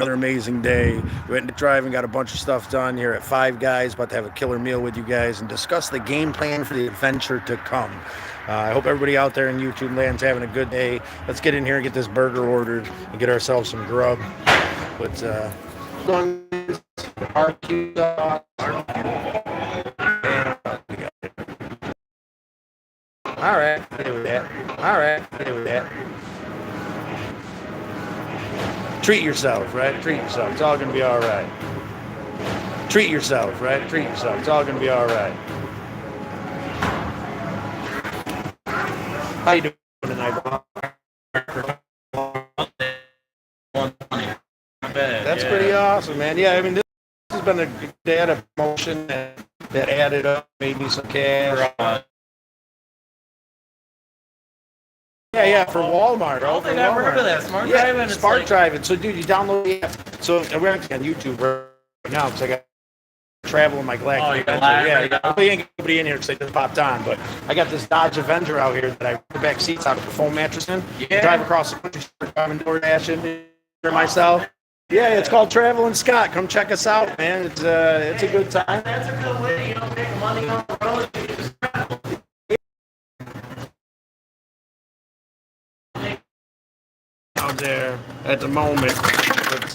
another amazing day. We went driving, got a bunch of stuff done here at Five Guys. About to have a killer meal with you guys and discuss the game plan for the adventure to come. I hope everybody out there in YouTube land's having a good day. Let's get in here and get this burger ordered and get ourselves some grub. But barbecue sauce. All right, do that. All right, do that. Treat yourself, right? Treat yourself. It's all gonna be all right. Treat yourself, right? Treat yourself. It's all gonna be all right. How you doing tonight, Bob? That's pretty awesome, man. Yeah, I mean, this has been a they had a promotion that added up, made me some cash. Yeah, for Walmart. I think I've heard of that. Smart driving. Smart driving. So, dude, you download the app. So, we're actually on YouTube right now because I got travel in my Glack. Oh, you got ain't nobody in here because they just popped on. But I got this Dodge Avenger out here that I put the back seats out of the foam mattress in. Yeah. Drive across the country, driving DoorDash for myself. Yeah, it's called Traveling Scott. Come check us out, man. It's a good time. That's a good way. You don't make money on the road. You just travel. Out there at the moment, but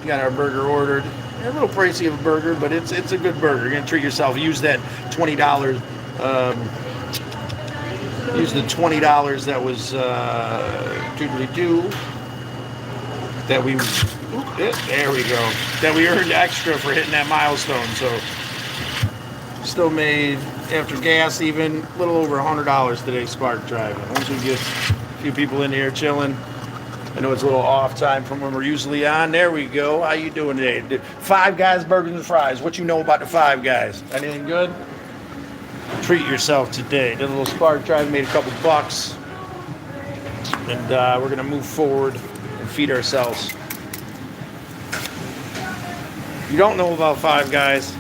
we got our burger ordered. A little pricey of a burger, but it's a good burger. You're gonna treat yourself. Use that $20. Use the $20 that was doodly-doo that we. There we go. That we earned extra for hitting that milestone. So still made after gas, even a little over $100 today. Spark driving. Once we get a few people in here chilling. I know it's a little off time from when we're usually on. There we go. How you doing today? Five Guys, Burgers, and Fries. What you know about the Five Guys? Anything good? Treat yourself today. Did a little spark drive, made a couple bucks. And we're going to move forward and feed ourselves. You don't know about Five Guys.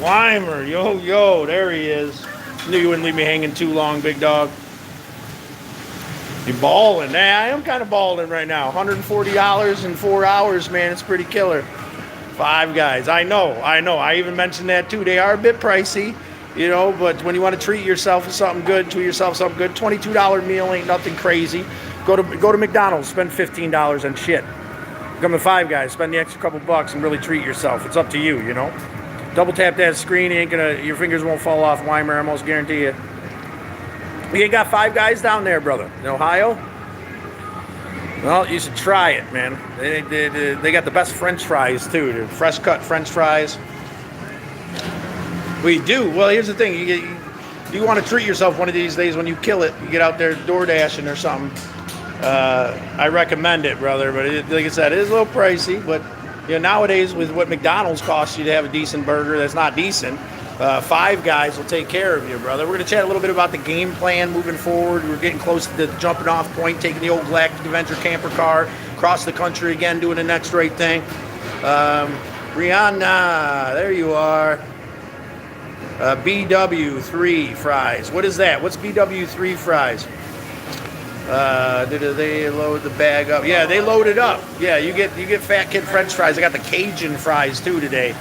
Weimer, yo, there he is. Knew you wouldn't leave me hanging too long, big dog. You balling? Yeah, I am kind of balling right now. $140 in 4 hours, man. It's pretty killer. Five Guys. I know. I even mentioned that too. They are a bit pricey, but when you want to treat yourself with something good, $22 meal ain't nothing crazy. Go to McDonald's, spend $15 on shit. Come to Five Guys, spend the extra couple bucks and really treat yourself. It's up to you, Double tap that screen, your fingers won't fall off, Weimer, I almost guarantee you. We ain't got Five Guys down there, brother. In Ohio? Well, you should try it, man. They got the best French fries, too. They're fresh cut French fries. We do. Well, here's the thing. You want to treat yourself one of these days when you kill it. You get out there door dashing or something. I recommend it, brother. But like I said, it is a little pricey. But nowadays, with what McDonald's costs you to have a decent burger that's not decent, Five Guys will take care of you, brother. We're going to chat a little bit about the game plan moving forward. We're getting close to the jumping off point, taking the old Galactic Adventure camper car across the country again, doing the next right thing. Rihanna, there you are. BW3 fries. What is that? What's BW3 fries? Did they load the bag up? Yeah, they loaded up. Yeah, you get fat kid French fries. I got the Cajun fries too today.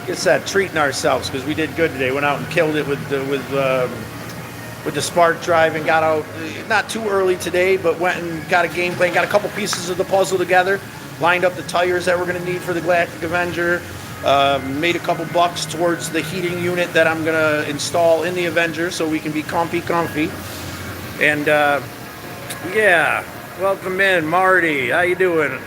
It's that treating ourselves because we did good today. Went out and killed it with the spark drive and got out not too early today, but went and got a game plan, got a couple pieces of the puzzle together, lined up the tires that we're going to need for the Galactic Avenger, made a couple bucks towards the heating unit that I'm going to install in the Avenger so we can be comfy. And yeah, welcome in, Marty. How you doing?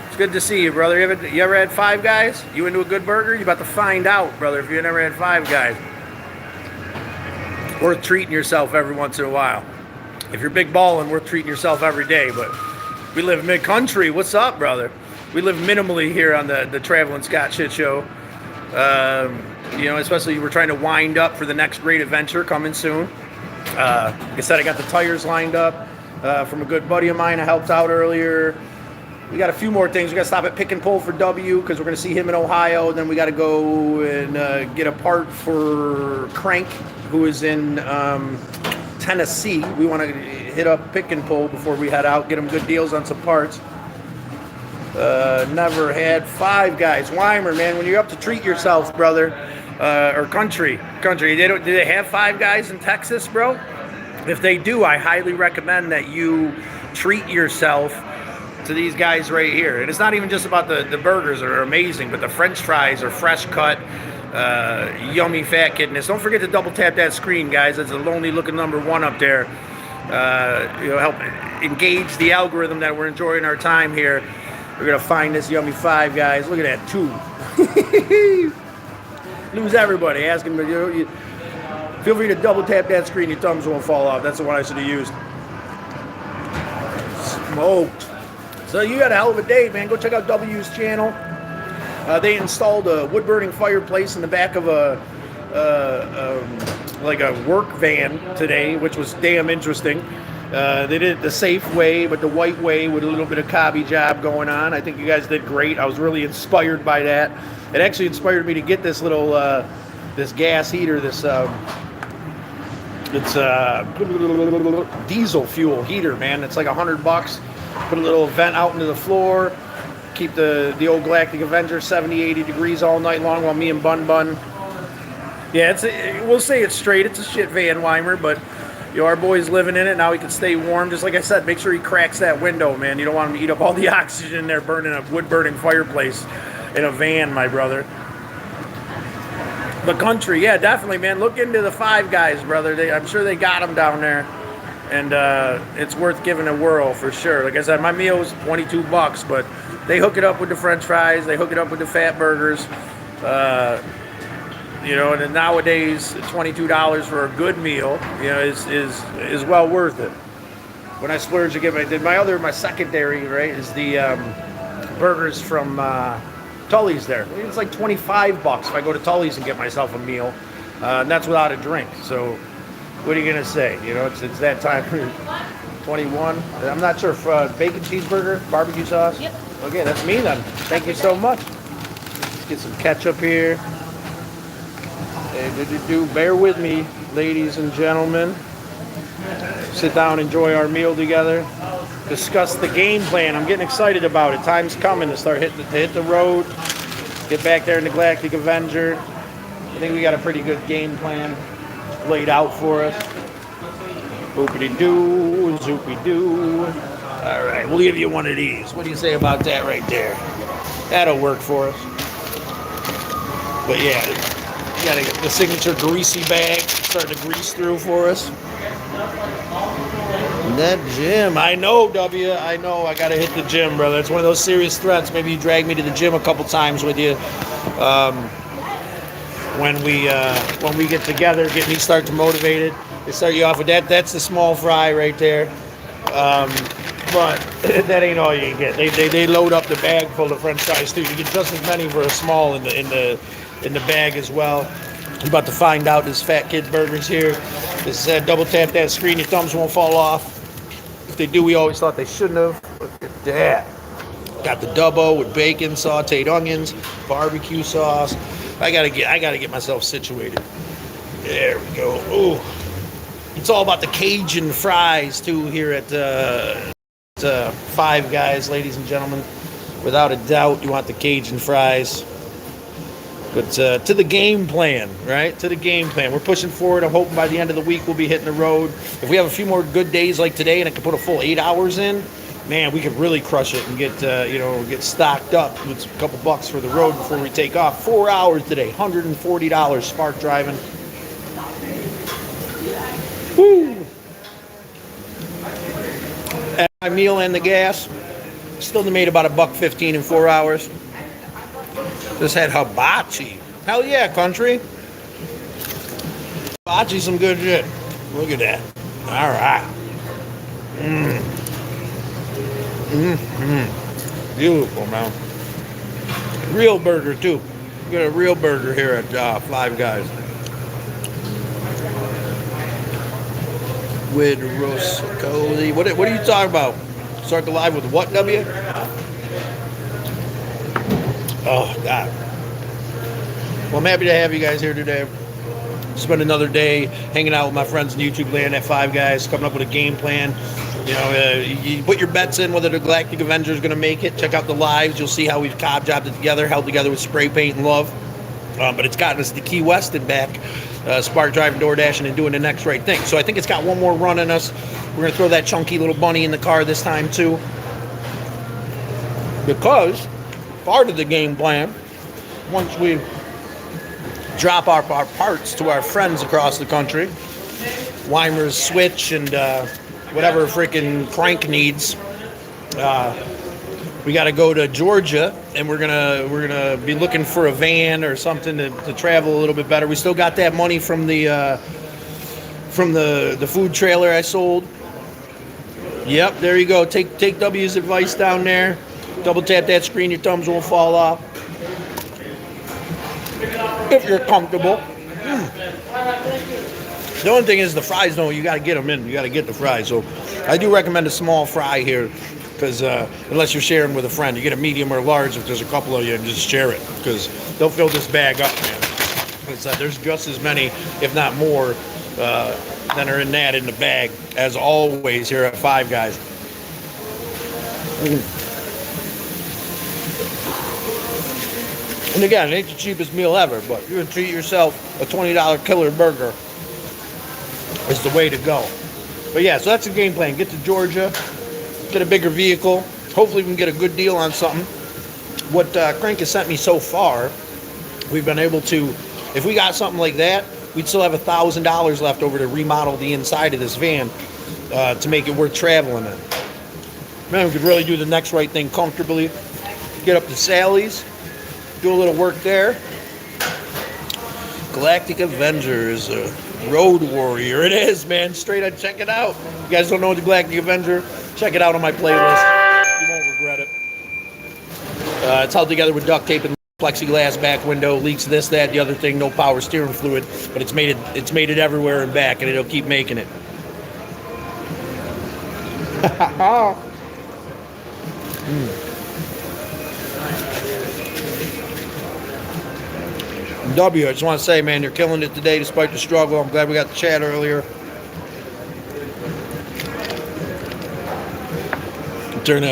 It's good to see you, brother. You ever had Five Guys? You into a good burger? You about to find out, brother, if you never had Five Guys. Worth treating yourself every once in a while. If you're big ballin', worth treating yourself every day. But we live mid-country. What's up, brother? We live minimally here on the Traveling Scott Shit Show. Especially we're trying to wind up for the next great adventure coming soon. Like I said, I got the tires lined up from a good buddy of mine. I helped out earlier. We got a few more things. We got to stop at Pick and Pull for W because we're going to see him in Ohio. Then we got to go and get a part for Crank, who is in Tennessee. We want to hit up Pick and Pull before we head out, get him good deals on some parts. Never had Five Guys. Weimer, man, when you're up to treat yourself, brother, or country, do they have Five Guys in Texas, bro? If they do, I highly recommend that you treat yourself to these guys right here. And it's not even just about the burgers are amazing, but the French fries are fresh cut, yummy fat kidness. Don't forget to double tap that screen, guys. It's a lonely looking #1 up there. Help engage the algorithm that we're enjoying our time here. We're gonna find this yummy Five Guys. Look at that, 2. Lose everybody. Ask him. Feel free to double tap that screen. Your thumbs won't fall off. That's the one I should have used. Smoked. So you got a hell of a day, man. Go check out W's channel. They installed a wood-burning fireplace in the back of a work van today, which was damn interesting. They did it the safe way, but the white way with a little bit of cobby job going on. I think you guys did great. I was really inspired by that. It actually inspired me to get this little this gas heater, this it's diesel fuel heater, man. It's like $100. Put a little vent out into the floor. Keep the old Galactic Avenger 70, 80 degrees all night long while me and Bun. Yeah, we'll say it's straight. It's a shit van, Weimer, but our boy's living in it. Now he can stay warm. Just like I said, make sure he cracks that window, man. You don't want him to eat up all the oxygen in there burning a wood-burning fireplace in a van, my brother. The country, yeah, definitely, man. Look into the Five Guys, brother. I'm sure they got them down there. And it's worth giving a whirl for sure. Like I said, my meal was $22, but they hook it up with the French fries. They hook it up with the fat burgers. And then nowadays, $22 for a good meal, is well worth it. When I splurge again, my secondary, right, is the burgers from Tully's there. It's like $25 if I go to Tully's and get myself a meal, and that's without a drink. So what are you gonna say? It's that time. 21. I'm not sure if bacon cheeseburger, barbecue sauce. Yep. Okay, that's me then. Thank you so much. Let's get some ketchup here. Bear with me, ladies and gentlemen. Sit down, enjoy our meal together. Discuss the game plan. I'm getting excited about it. Time's coming to start hit the road. Get back there in the Galactic Avenger. I think we got a pretty good game plan laid out for us. Boopity-doo, zoopy-doo. All right, we'll give you one of these. What do you say about that right there? That'll work for us. But yeah, you gotta get the signature greasy bag starting to grease through for us. That gym, I know, W. I know. I gotta hit the gym, brother. It's one of those serious threats. Maybe you drag me to the gym a couple times with you. When we get together, get me start to motivated. They start you off with that. That's the small fry right there. But that ain't all you get. They load up the bag full of French fries too. You get just as many for a small in the bag as well. You're about to find out this Fat Kid Burgers here. This double tap that screen. Your thumbs won't fall off. If they do, we always thought they shouldn't have. Look at that. Got the double with bacon, sauteed onions, barbecue sauce. I gotta get myself situated. There we go. Ooh. It's all about the Cajun fries too here at Five Guys, ladies and gentlemen. Without a doubt, you want the Cajun fries. But to the game plan, right? To the game plan. We're pushing forward. I'm hoping by the end of the week we'll be hitting the road. If we have a few more good days like today and I can put a full 8 hours in, man, we could really crush it and get stocked up with a couple bucks for the road before we take off. 4 hours today, $140 smart driving. Woo! And my meal and the gas still made about $1.15 in 4 hours. Just had hibachi. Hell yeah, country. Hibachi, some good shit. Look at that. All right. Beautiful, man. Real burger, too. We got a real burger here at Five Guys. With Roscoe. What are you talking about? Start the live with what, W? Oh, God. Well, I'm happy to have you guys here today. Spend another day hanging out with my friends in YouTube land at Five Guys, coming up with a game plan. You know, you put your bets in whether the Galactic Avenger is going to make it. Check out the lives. You'll see how we've jobbed it together, held together with spray paint and love. But it's gotten us to Key West and back, Spark driving, door dashing, and doing the next right thing. So I think it's got one more run in us. We're going to throw that chunky little bunny in the car this time too. Because part of the game plan, once we drop our parts to our friends across the country, Weimer's Switch and whatever freaking Crank needs, we got to go to Georgia, and we're gonna be looking for a van or something to travel a little bit better. We still got that money from the food trailer I sold. Yep, there you go. Take W's advice down there. Double tap that screen, your thumbs won't fall off. If you're comfortable. The only thing is the fries, though, you got to get them in. You got to get the fries. So I do recommend a small fry here, because unless you're sharing with a friend, you get a medium or large if there's a couple of you, and just share it, because they'll fill this bag up, man. There's just as many, if not more, than are in the bag, as always here at Five Guys. And again, it ain't the cheapest meal ever, but you can treat yourself a $20 killer burger is the way to go. But yeah, so that's the game plan. Get to Georgia, get a bigger vehicle. Hopefully we can get a good deal on something. What Crank has sent me so far, we've been able to, if we got something like that, we'd still have $1,000 left over to remodel the inside of this van to make it worth traveling in. Man, we could really do the next right thing comfortably. Get up to Sally's, do a little work there. Galactic Avenger is a road warrior. It is, man. Straight up, check it out. You guys don't know the Galactic Avenger? Check it out on my playlist. You won't regret it. It's held together with duct tape and plexiglass back window. Leaks this, that, the other thing. No power steering fluid, but it's made it everywhere and back, and it'll keep making it. W, I just want to say, man, you're killing it today despite the struggle. I'm glad we got the chat earlier. Turn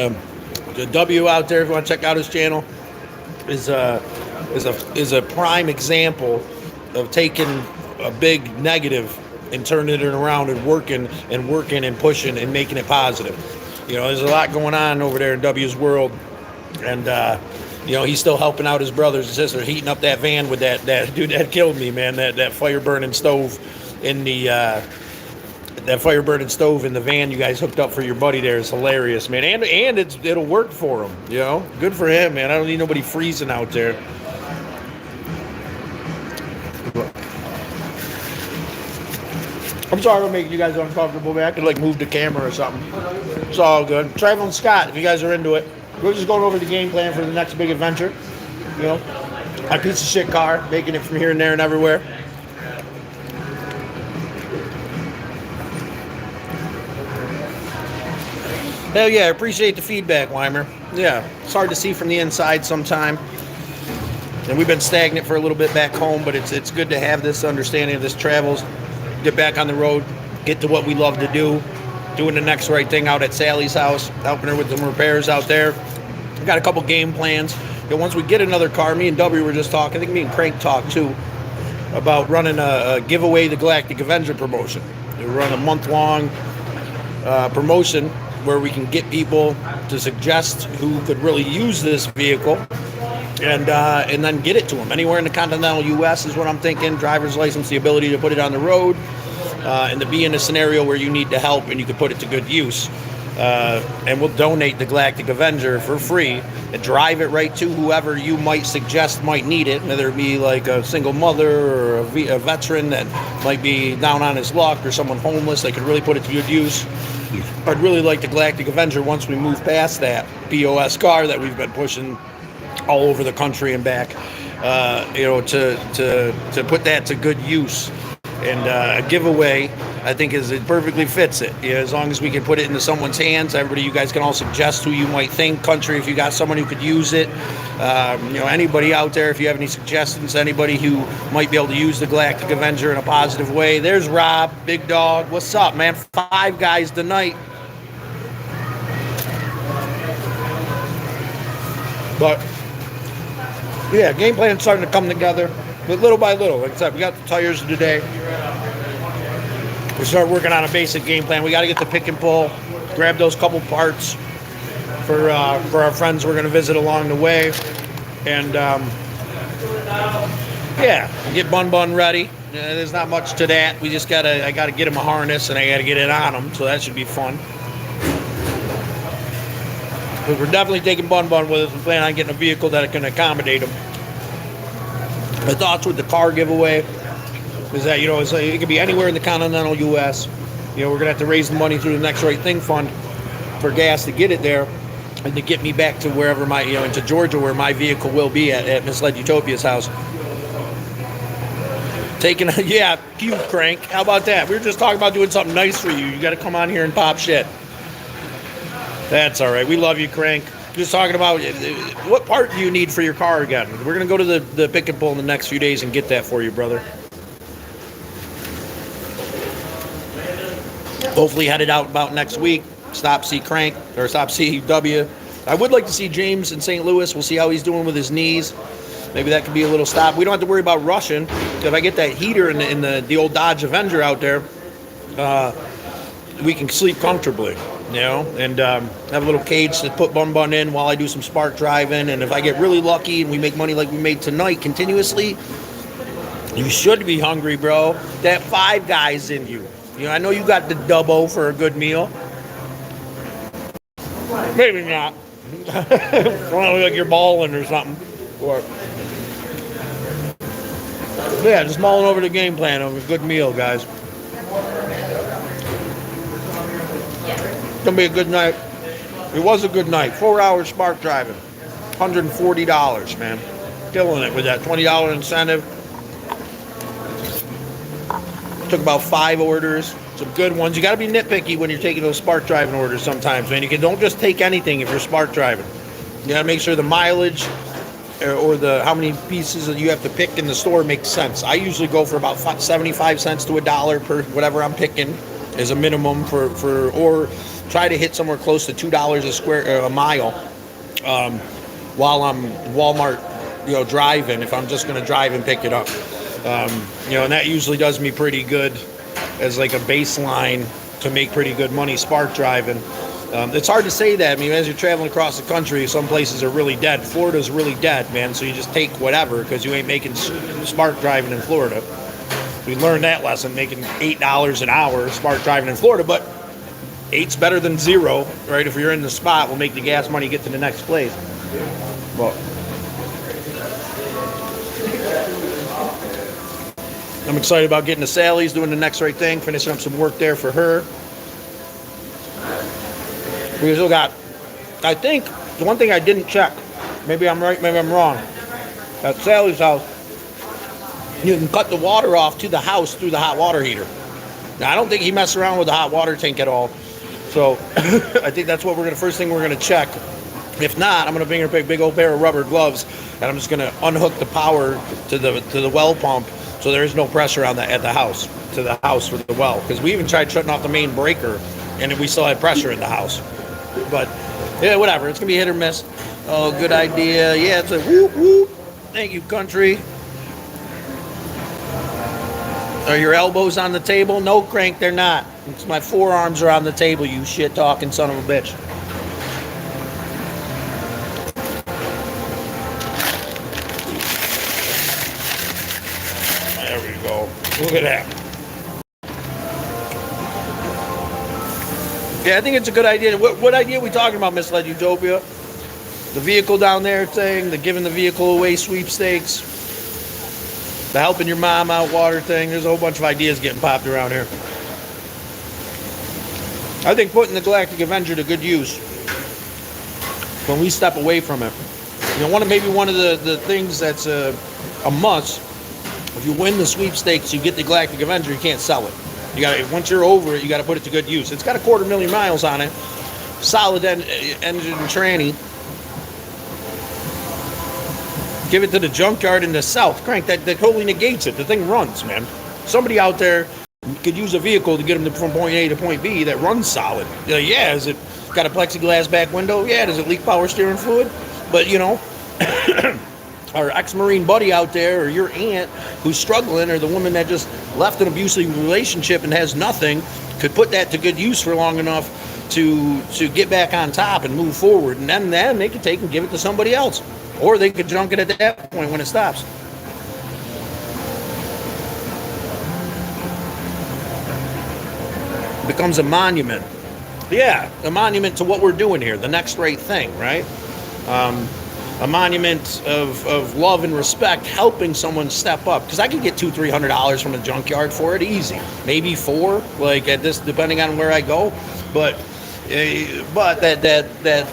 the W out there if you want to check out his channel. Is a prime example of taking a big negative and turning it around and working and pushing and making it positive. You know, there's a lot going on over there in W's world, and you know, he's still helping out his brothers and sisters, heating up that van with that dude that killed me, man. That fire burning stove in the van you guys hooked up for your buddy there is hilarious, man. And it'll work for him, you know. Good for him, man. I don't need nobody freezing out there. I'm sorry for making you guys uncomfortable, man. I could like move the camera or something. It's all good. Traveling Scott, if you guys are into it. We're just going over the game plan for the next big adventure. You know, my piece of shit car, making it from here and there and everywhere. Hell yeah, I appreciate the feedback, Weimer. Yeah, it's hard to see from the inside sometime. And we've been stagnant for a little bit back home, but it's good to have this understanding of this travels. Get back on the road, get to what we love to do. Doing the next right thing out at Sally's house, helping her with some repairs out there. We've got a couple game plans. You know, once we get another car, me and W were just talking, I think me and Crank talked too, about running a giveaway the Galactic Avenger promotion. We run a month-long promotion where we can get people to suggest who could really use this vehicle and then get it to them. Anywhere in the continental U.S. is what I'm thinking. Driver's license, the ability to put it on the road. And to be in a scenario where you need the help and you can put it to good use. And we'll donate the Galactic Avenger for free and drive it right to whoever you might suggest might need it, whether it be like a single mother or a veteran that might be down on his luck or someone homeless that could really put it to good use. I'd really like the Galactic Avenger once we move past that POS car that we've been pushing all over the country and back, you know, to put that to good use. And a giveaway, I think, it perfectly fits it. You know, as long as we can put it into someone's hands, everybody, you guys can all suggest who you might think. Country, if you got someone who could use it. You know, anybody out there, if you have any suggestions, anybody who might be able to use the Galactic Avenger in a positive way. There's Rob, Big Dog. What's up, man? Five Guys tonight. But yeah, game plan's starting to come together, but little by little. Like I said, we got the tires today. We start working on a basic game plan. We got to get the pick and pull, grab those couple parts for our friends we're going to visit along the way, and yeah, get Bun ready. There's not much to that. I gotta get him a harness and I gotta get it on him, so that should be fun. But we're definitely taking Bun with us and planning on getting a vehicle that can accommodate him. My thoughts with the car giveaway is that, it could be anywhere in the continental U.S. We're going to have to raise the money through the Next Right Thing Fund for gas to get it there and to get me back to wherever into Georgia where my vehicle will be at Misled Utopia's house. Cute crank. How about that? We were just talking about doing something nice for you. You got to come on here and pop shit. That's all right. We love you, Crank. Just talking about what part do you need for your car again? We're going to go to the pick and pull in the next few days and get that for you, brother. Hopefully headed out about next week. Stop CW. I would like to see James in St. Louis. We'll see how he's doing with his knees. Maybe that could be a little stop. We don't have to worry about rushing. If I get that heater in the old Dodge Avenger out there, we can sleep comfortably. And have a little cage to put Bun in while I do some spark driving. And if I get really lucky and we make money like we made tonight continuously, you should be hungry, bro. That Five Guys in you. I know you got the double for a good meal. Maybe not. Like you're balling or something. Or yeah, just mulling over the game plan of a good meal, guys. It's going to be a good night. It was a good night. 4 hours spark driving. $140, man. Killing it with that $20 incentive. Took about 5 orders. Some good ones. You got to be nitpicky when you're taking those spark driving orders sometimes, man. Don't just take anything if you're spark driving. You got to make sure the mileage or how many pieces that you have to pick in the store makes sense. I usually go for about 75 cents to $1 per whatever I'm picking as a minimum or try to hit somewhere close to $2 a mile while I'm Walmart, driving, if I'm just going to drive and pick it up. And that usually does me pretty good as like a baseline to make pretty good money spark driving. It's hard to say that. I mean, as you're traveling across the country, some places are really dead. Florida's really dead, man, so you just take whatever because you ain't making spark driving in Florida. We learned that lesson, making $8 an hour spark driving in Florida, but 8's better than 0, right? If you're in the spot, we'll make the gas money get to the next place. Well, I'm excited about getting to Sally's, doing the Next Right Thing, finishing up some work there for her. We still got, I think, the one thing I didn't check, maybe I'm right, maybe I'm wrong, at Sally's house, you can cut the water off to the house through the hot water heater. Now, I don't think he messed around with the hot water tank at all. So I think that's what first thing we're going to check. If not, I'm going to bring her a big old pair of rubber gloves, and I'm just going to unhook the power to the well pump so there is no pressure on at the house, to the house for the well. Because we even tried shutting off the main breaker, and we still had pressure in the house. But, yeah, whatever. It's going to be hit or miss. Oh, good idea. Yeah, it's a whoop, whoop. Thank you, country. Are your elbows on the table? No, Crank, they're not. It's my forearms are on the table, you shit-talking son of a bitch. There we go. Look at that. Yeah, I think it's a good idea. What idea are we talking about, Misled Utopia? The vehicle down there thing, the giving the vehicle away sweepstakes, the helping your mom out water thing. There's a whole bunch of ideas getting popped around here. I think putting the Galactic Avenger to good use when we step away from it. Maybe one of the things that's a must. If you win the sweepstakes, you get the Galactic Avenger. You can't sell it. Once you're over it, you got to put it to good use. It's got 250,000 miles on it. Solid engine and tranny. Give it to the junkyard in the south. Crank, that totally negates it. The thing runs, man. Somebody out there could use a vehicle to get them from point A to point B that runs solid. Yeah, is it got a plexiglass back window? Yeah, does it leak power steering fluid? But, our ex-Marine buddy out there, or your aunt who's struggling, or the woman that just left an abusive relationship and has nothing, could put that to good use for long enough to get back on top and move forward. And then they could take and give it to somebody else. Or they could junk it at that point when it stops. It becomes a monument. Yeah, a monument to what we're doing here, the next right thing, right? A monument of love and respect, helping someone step up. Because I could get $200-300 from a junkyard for it, easy. Maybe $4, like at this, depending on where I go. But that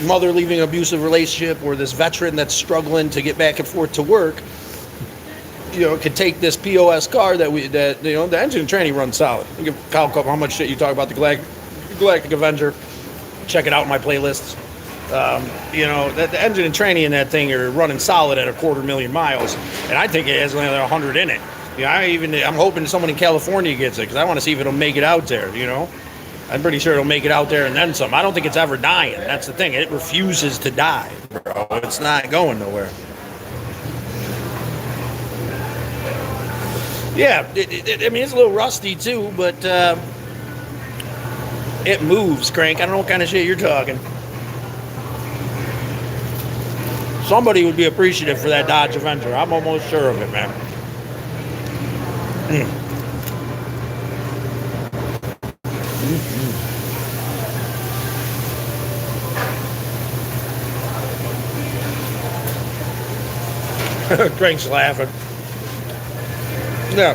mother leaving an abusive relationship, or this veteran that's struggling to get back and forth to work, could take this POS car that the engine and tranny runs solid. You give Kyle Cup how much shit you talk about the Galactic Avenger. Check it out in my playlists. The engine and tranny in that thing are running solid at 250,000 miles, and I think it has only 100 in it. I'm hoping someone in California gets it, because I want to see if it'll make it out there. I'm pretty sure it'll make it out there and then some. I don't think it's ever dying. That's the thing. It refuses to die, bro. It's not going nowhere. Yeah, it's a little rusty too, but it moves, Crank. I don't know what kind of shit you're talking. Somebody would be appreciative for that Dodge Avenger. I'm almost sure of it, man. Crank's laughing. Yeah.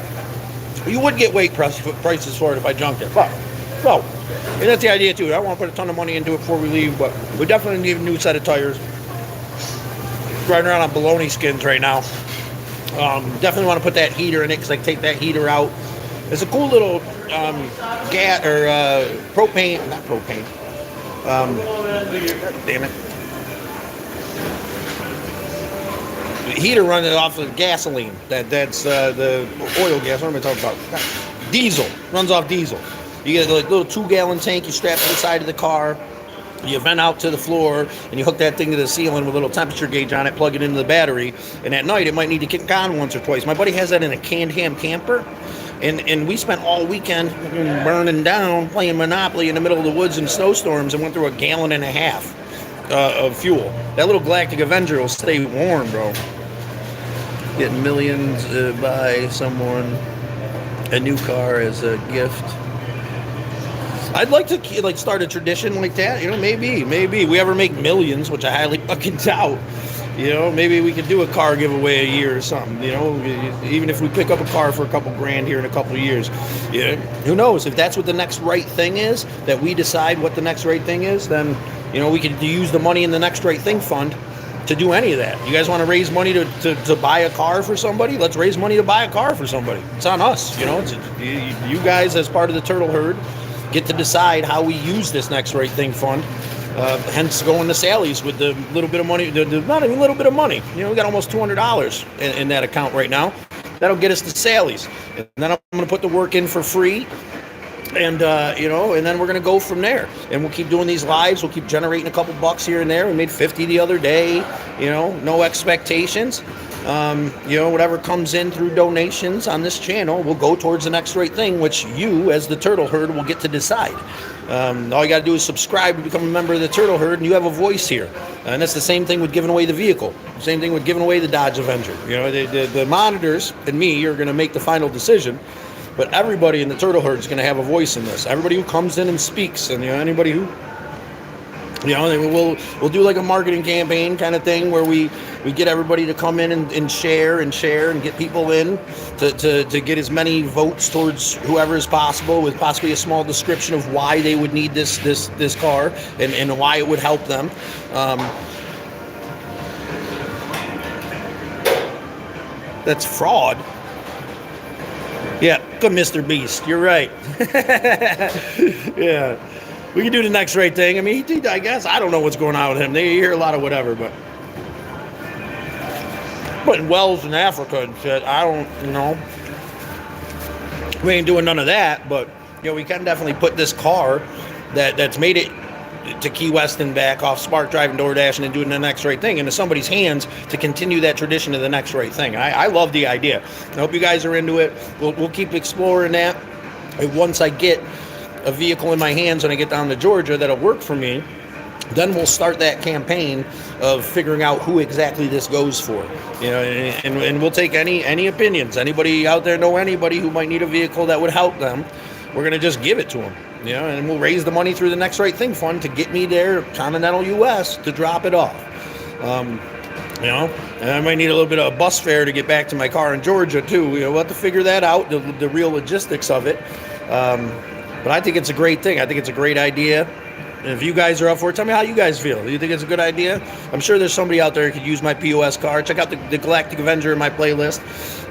You would get weight prices for it if I junked it. But, and that's the idea too. I don't want to put a ton of money into it before we leave, but we definitely need a new set of tires. Riding around on baloney skins right now. Definitely want to put that heater in it, because I can take that heater out. It's a cool little gas or propane, not propane. Damn it. The heater running off of gasoline. That's the oil gas. What am I talking about? Diesel. Runs off diesel. You get a little 2-gallon tank you strap to the side of the car. You vent out to the floor, and you hook that thing to the ceiling with a little temperature gauge on it, plug it into the battery, and at night it might need to kick on once or twice. My buddy has that in a canned ham camper, and we spent all weekend burning down, playing Monopoly in the middle of the woods in snowstorms, and went through 1.5 gallons of fuel. That little Galactic Avenger will stay warm, bro. Getting millions by someone a new car as a gift. I'd like to start a tradition like that. Maybe we ever make millions, which I highly fucking doubt. Maybe we could do a car giveaway a year or something. Even if we pick up a car for a couple grand here in a couple of years. Yeah, who knows? If that's what the next right thing is, that we decide what the next right thing is, then we could use the money in the next right thing fund to do any of that. You guys want to raise money to buy a car for somebody? Let's raise money to buy a car for somebody. It's on us. You guys as part of the turtle herd get to decide how we use this next right thing fund. Hence going to Sally's with the little bit of money, not even a little bit of money. We got almost $200 in that account right now. That'll get us to Sally's. And then I'm going to put the work in for free. And, and then we're going to go from there. And we'll keep doing these lives. We'll keep generating a couple bucks here and there. We made 50 the other day, no expectations. Whatever comes in through donations on this channel will go towards the next right thing, which you, as the turtle herd, will get to decide. All you got to do is subscribe and become a member of the turtle herd, and you have a voice here. And that's the same thing with giving away the vehicle. Same thing with giving away the Dodge Avenger. The monitors and me are going to make the final decision, but everybody in the turtle herd is going to have a voice in this. Everybody who comes in and speaks, and anybody who we'll do like a marketing campaign kind of thing where we get everybody to come in and share and get people in to get as many votes towards whoever is possible, with possibly a small description of why they would need this car and why it would help them. That's fraud. Yeah, good Mr. Beast. You're right. Yeah. We can do the next right thing. I mean, I guess. I don't know what's going on with him. They hear a lot of whatever, but putting wells in Africa and shit, I don't, we ain't doing none of that, but, we can definitely put this car that's made it to Key West and back off Spark Drive and DoorDash and then doing the next right thing into somebody's hands to continue that tradition of the next right thing. I love the idea. I hope you guys are into it. We'll keep exploring that. And once I get a vehicle in my hands when I get down to Georgia that'll work for me, then we'll start that campaign of figuring out who exactly this goes for, and we'll take any opinions. Anybody out there know anybody who might need a vehicle that would help them? We're going to just give it to them, and we'll raise the money through the Next Right Thing Fund to get me there, continental U.S., to drop it off. And I might need a little bit of a bus fare to get back to my car in Georgia too. We'll have to figure that out, the real logistics of it. But I think it's a great thing. I think it's a great idea. And if you guys are up for it, tell me how you guys feel. Do you think it's a good idea? I'm sure there's somebody out there who could use my POS card. Check out the Galactic Avenger in my playlist.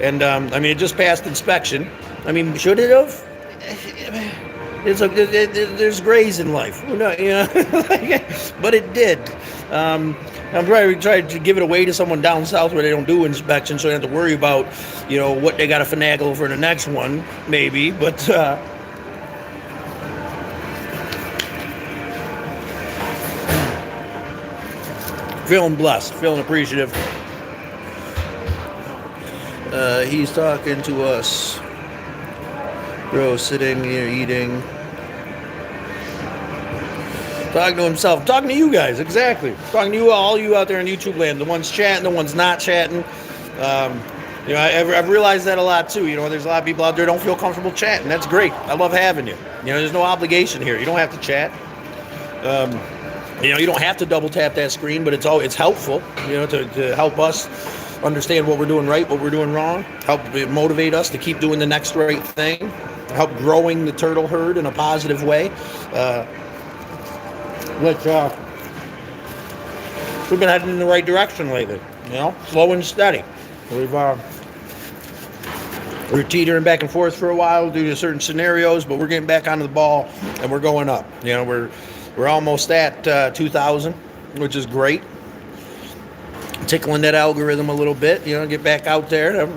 And, it just passed inspection. Should it have? There's grays in life. But it did. I'm probably trying to give it away to someone down south where they don't do inspections, so they don't have to worry about, what they got to finagle for the next one, maybe. But, feeling blessed, feeling appreciative. He's talking to us. Bro, sitting here eating. Talking to himself. Talking to you guys, exactly. Talking to you, all you out there in YouTube land. The ones chatting, the ones not chatting. I've realized that a lot too. There's a lot of people out there who don't feel comfortable chatting. That's great. I love having you. There's no obligation here. You don't have to chat. You don't have to double tap that screen, but it's helpful, to help us understand what we're doing right, what we're doing wrong, help motivate us to keep doing the next right thing, help growing the turtle herd in a positive way, which we've been heading in the right direction lately, slow and steady. We're teetering back and forth for a while due to certain scenarios, but we're getting back onto the ball and we're going up. We're almost at 2,000, which is great. Tickling that algorithm a little bit, get back out there,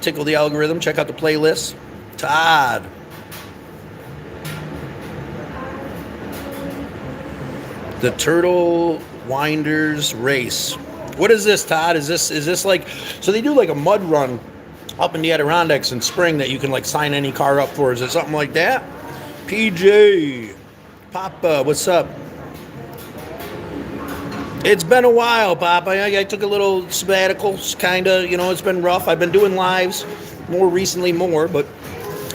tickle the algorithm, check out the playlist. Todd. The Turtle Winders Race. What is this, Todd? Is this like, so they do like a mud run up in the Adirondacks in spring that you can like sign any car up for? Is it something like that? PJ. Papa, what's up? It's been a while, Papa. I took a little sabbatical, kind of. It's been rough. I've been doing lives more recently, but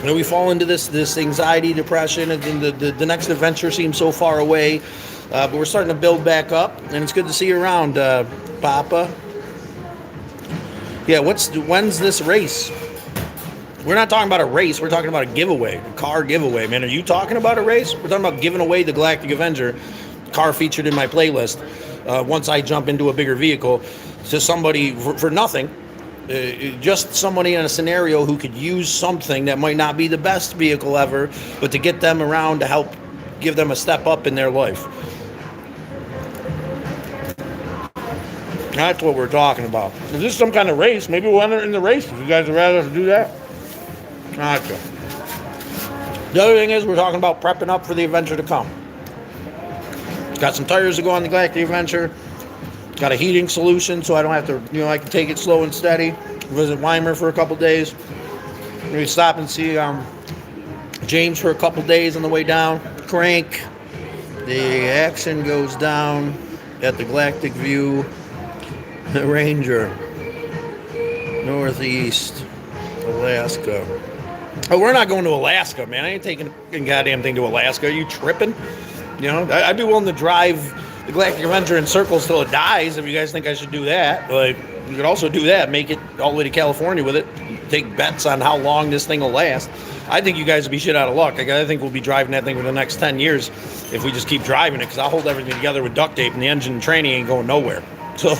we fall into this anxiety, depression, and the next adventure seems so far away. But we're starting to build back up, and it's good to see you around, Papa. Yeah, when's this race? We're not talking about a race. We're talking about a giveaway, a car giveaway, man. Are you talking about a race? We're talking about giving away the Galactic Avenger, car featured in my playlist, once I jump into a bigger vehicle, to somebody for nothing. Just somebody in a scenario who could use something that might not be the best vehicle ever, but to get them around to help give them a step up in their life. That's what we're talking about. If this is some kind of race, maybe we'll enter in the race if you guys would rather do that. Gotcha. The other thing is we're talking about prepping up for the adventure to come. Got some tires to go on the Galactic Adventure. Got a heating solution so I don't have to, I can take it slow and steady. Visit Weimar for a couple days. Maybe stop and see James for a couple days on the way down. Crank. The action goes down at the Galactic View. The Ranger. Northeast. Alaska. Oh, we're not going to Alaska, man. I ain't taking a goddamn thing to Alaska. Are you tripping? I'd be willing to drive the Galactic Avenger in circles till it dies if you guys think I should do that. Like, you could also do that. Make it all the way to California with it. Take bets on how long this thing will last. I think you guys will be shit out of luck. I think we'll be driving that thing for the next 10 years if we just keep driving it, because I'll hold everything together with duct tape and the engine and training ain't going nowhere. So,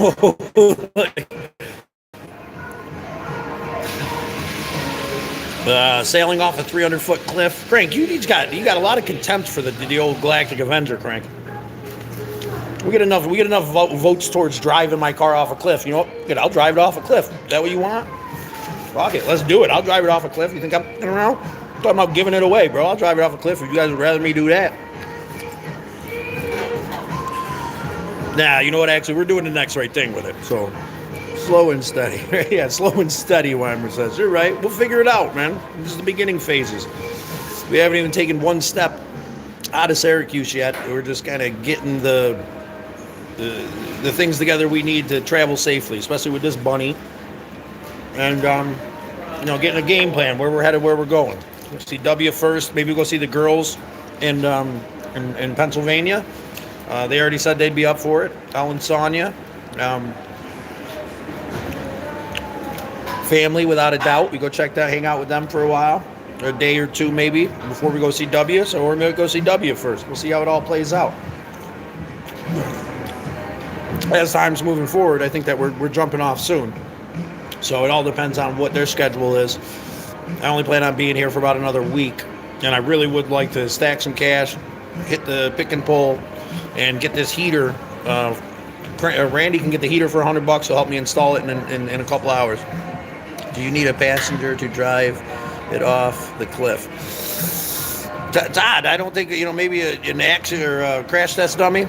sailing off a 300-foot cliff. Crank, you got a lot of contempt for the old Galactic Avenger, Crank. We get enough votes towards driving my car off a cliff. You know what? Good, I'll drive it off a cliff. Is that what you want? Fuck it, let's do it. I'll drive it off a cliff. You think I'm fucking around? I'm talking about giving it away, bro. I'll drive it off a cliff if you guys would rather me do that. Nah, you know what? Actually, we're doing the next right thing with it. So, slow and steady. Yeah, slow and steady, Weimer says. You're right. We'll figure it out, man. This is the beginning phases. We haven't even taken one step out of Syracuse yet. We're just kind of getting the things together we need to travel safely, especially with this bunny. And, getting a game plan, where we're headed, where we're going. We'll see W first. Maybe we'll go see the girls in Pennsylvania. They already said they'd be up for it. Al and Sonia. Family, without a doubt. We go check that, hang out with them for a while. A day or two maybe before we go see W. So we're going to go see W first. We'll see how it all plays out. As time's moving forward, I think that we're jumping off soon. So it all depends on what their schedule is. I only plan on being here for about another week. And I really would like to stack some cash, hit the pick and pull, and get this heater. Randy can get the heater for $100. He'll help me install it in a couple hours. Do you need a passenger to drive it off the cliff? Todd, I don't think, maybe an accident or a crash test dummy.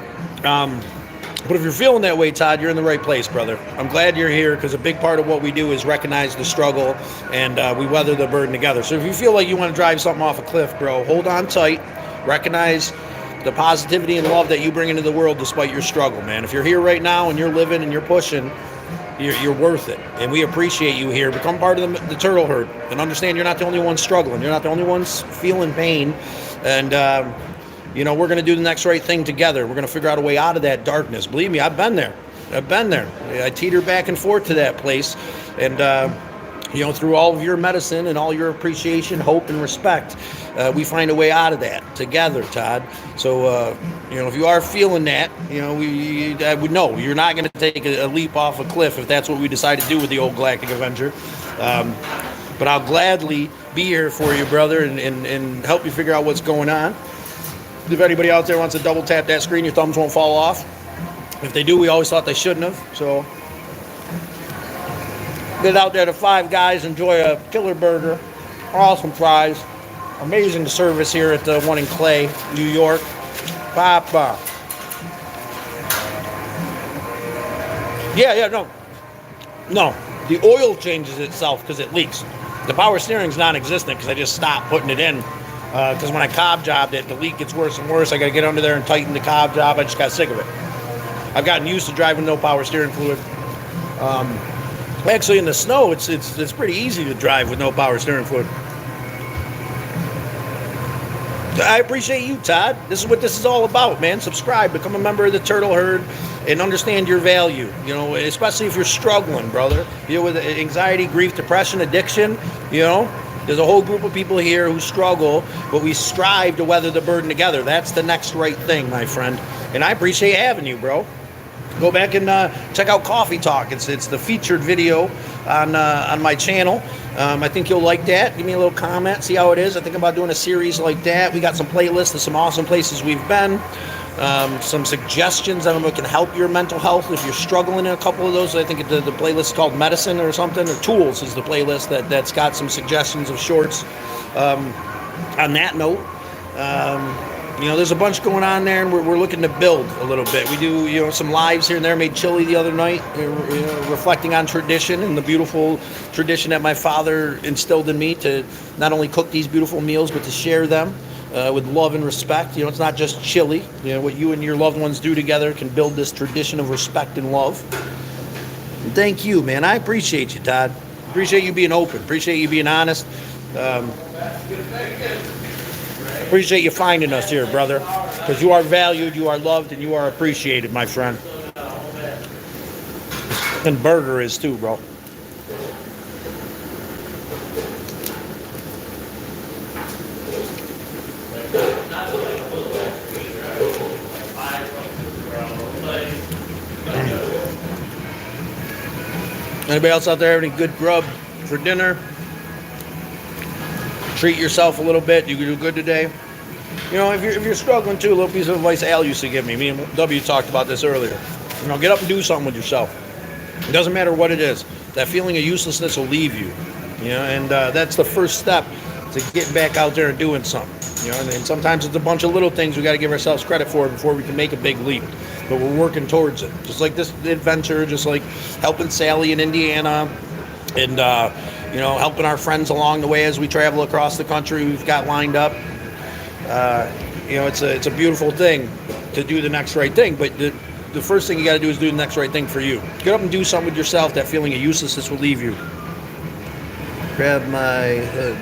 But if you're feeling that way, Todd, you're in the right place, brother. I'm glad you're here because a big part of what we do is recognize the struggle and we weather the burden together. So if you feel like you want to drive something off a cliff, bro, hold on tight. Recognize the positivity and love that you bring into the world despite your struggle, man. If you're here right now and you're living and you're pushing, you're worth it. And we appreciate you here. Become part of the turtle herd and understand you're not the only one struggling. You're not the only ones feeling pain. And, we're going to do the next right thing together. We're going to figure out a way out of that darkness. Believe me, I've been there. I teeter back and forth to that place. And, through all of your medicine and all your appreciation, hope, and respect, we find a way out of that together, Todd. So, if you are feeling that, I would know you're not going to take a leap off a cliff if that's what we decide to do with the old Galactic Avenger. But I'll gladly be here for you, brother, and help you figure out what's going on. If anybody out there wants to double tap that screen, your thumbs won't fall off. If they do, we always thought they shouldn't have. So get out there to Five Guys, enjoy a killer burger, awesome fries, amazing service here at the one in Clay, New York. Papa. No. The oil changes itself because it leaks. The power steering's non-existent because I just stopped putting it in. Because when I cob jobbed it, the leak gets worse and worse. I got to get under there and tighten the cob job. I just got sick of it. I've gotten used to driving no power steering fluid. Actually, in the snow, it's pretty easy to drive with no power steering fluid. I appreciate you, Todd. This is what this is all about, man. Subscribe, become a member of the Turtle Herd, and understand your value. Especially if you're struggling, brother. Deal with anxiety, grief, depression, addiction. There's a whole group of people here who struggle, but we strive to weather the burden together. That's the next right thing, my friend. And I appreciate having you, bro. Go back and check out Coffee Talk. It's the featured video on my channel. I think you'll like that. Give me a little comment, see how it is. I think about doing a series like that. We got some playlists of some awesome places we've been. Some suggestions on what can help your mental health if you're struggling in a couple of those. I think the playlist is called Medicine or something, or Tools is the playlist that's got some suggestions of shorts. On that note, there's a bunch going on there, and we're looking to build a little bit. We do, some lives here and there. Made chili the other night, reflecting on tradition and the beautiful tradition that my father instilled in me to not only cook these beautiful meals, but to share them with love and respect. It's not just chili. What you and your loved ones do together can build this tradition of respect and love. And thank you, man. I appreciate you, Todd. Appreciate you being open. Appreciate you being honest. Appreciate you finding us here, brother, because you are valued, you are loved, and you are appreciated, my friend. And Burger is too, bro. Anybody else out there have any good grub for dinner? Treat yourself a little bit. You can do good today. If you're struggling too, a little piece of advice Al used to give me. Me and W talked about this earlier. Get up and do something with yourself. It doesn't matter what it is. That feeling of uselessness will leave you. And that's the first step to getting back out there and doing something. And sometimes it's a bunch of little things we got to give ourselves credit for before we can make a big leap. but we're working towards it. Just like this adventure, just like helping Sally in Indiana, and helping our friends along the way as we travel across the country. We've got lined up. It's a beautiful thing to do the next right thing, but the first thing you got to do is do the next right thing for you. Get up and do something with yourself. That feeling of uselessness will leave you. Grab my hood.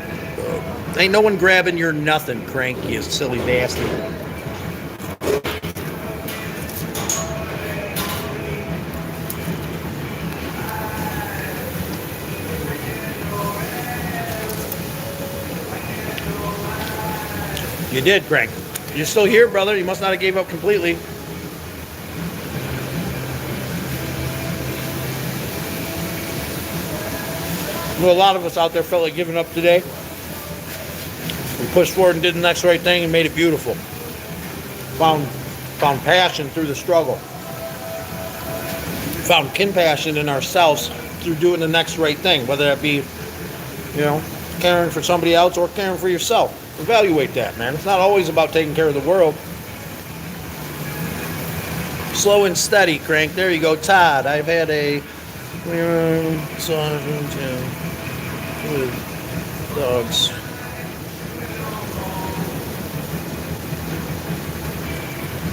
Ain't no one grabbing your nothing, Crank, you silly bastard. You did, Crank. You're still here, brother. You must not have gave up completely. Well, a lot of us out there felt like giving up today. We pushed forward and did the next right thing and made it beautiful. Found passion through the struggle. Found compassion in ourselves through doing the next right thing, whether that be, caring for somebody else or caring for yourself. Evaluate that, man. It's not always about taking care of the world. Slow and steady, Crank. There you go, Todd. I've had a with dogs.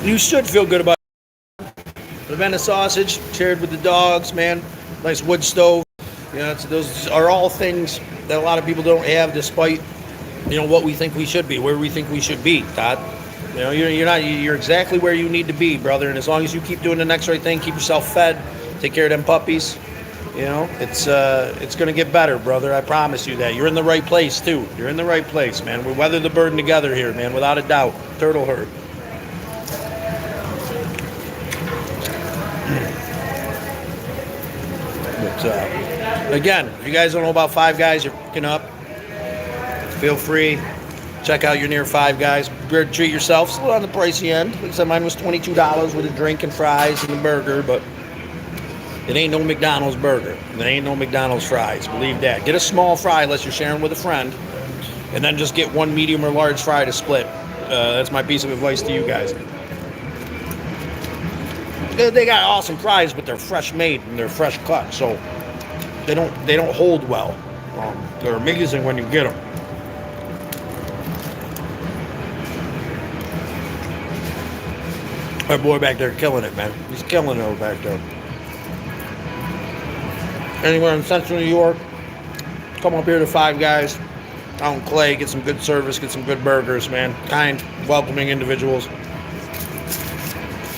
You should feel good about it. The Venice sausage shared with the dogs, man. Nice wood stove. Those are all things that a lot of people don't have, despite what we think we should be, where we think we should be, Todd. You're exactly where you need to be, brother. And as long as you keep doing the next right thing, keep yourself fed, take care of them puppies, it's gonna get better, brother. I promise you that. You're in the right place too. You're in the right place, man. We weather the burden together here, man, without a doubt. Turtle herd. But again, if you guys don't know about Five Guys, you're picking up. Feel free. Check out your near Five Guys. Treat yourself. It's a little on the pricey end. Like I said, mine was $22 with a drink and fries and a burger, but it ain't no McDonald's burger. It ain't no McDonald's fries. Believe that. Get a small fry unless you're sharing with a friend, and then just get one medium or large fry to split. That's my piece of advice to you guys. They got awesome fries, but they're fresh made and they're fresh cut, so they don't hold well. They're amazing when you get them. My boy back there killing it, man. He's killing it over back there. Anywhere in Central New York, come up here to Five Guys out in Clay, get some good service, get some good burgers, man. Kind, welcoming individuals.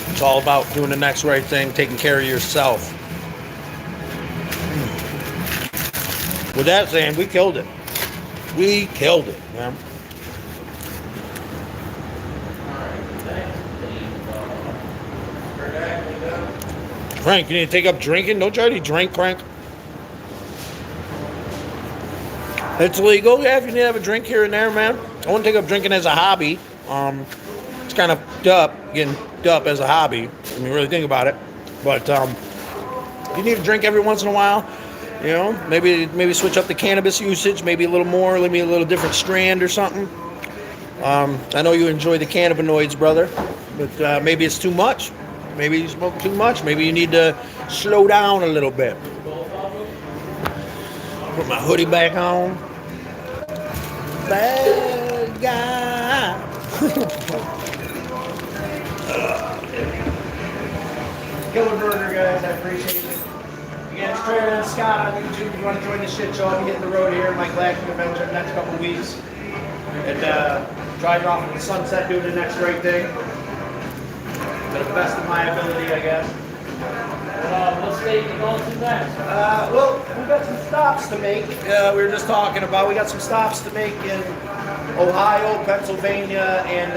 It's all about doing the next right thing, taking care of yourself. With that saying, we killed it. We killed it, man. Frank, you need to take up drinking? Don't you already drink, Frank? It's legal. Yeah, if you need to have a drink here and there, man. I wouldn't take up drinking as a hobby. It's kind of getting up as a hobby when you really think about it. But you need to drink every once in a while. Maybe switch up the cannabis usage, maybe a little more, maybe a little different strand or something. I know you enjoy the cannabinoids, brother, but maybe it's too much. Maybe you smoke too much. Maybe you need to slow down a little bit. Put my hoodie back on. Bad guy. Killer burger, guys. I appreciate it. Again, it's Trailer and Scott on YouTube. If you want to join the shit show, I'll be hitting the road here in my glassing adventure the next couple weeks. And driving off in the sunset, doing the next right thing. To the best of my ability, I guess. What state you going to next? Well, we got some stops to make. We were just talking about. We got some stops to make in Ohio, Pennsylvania, and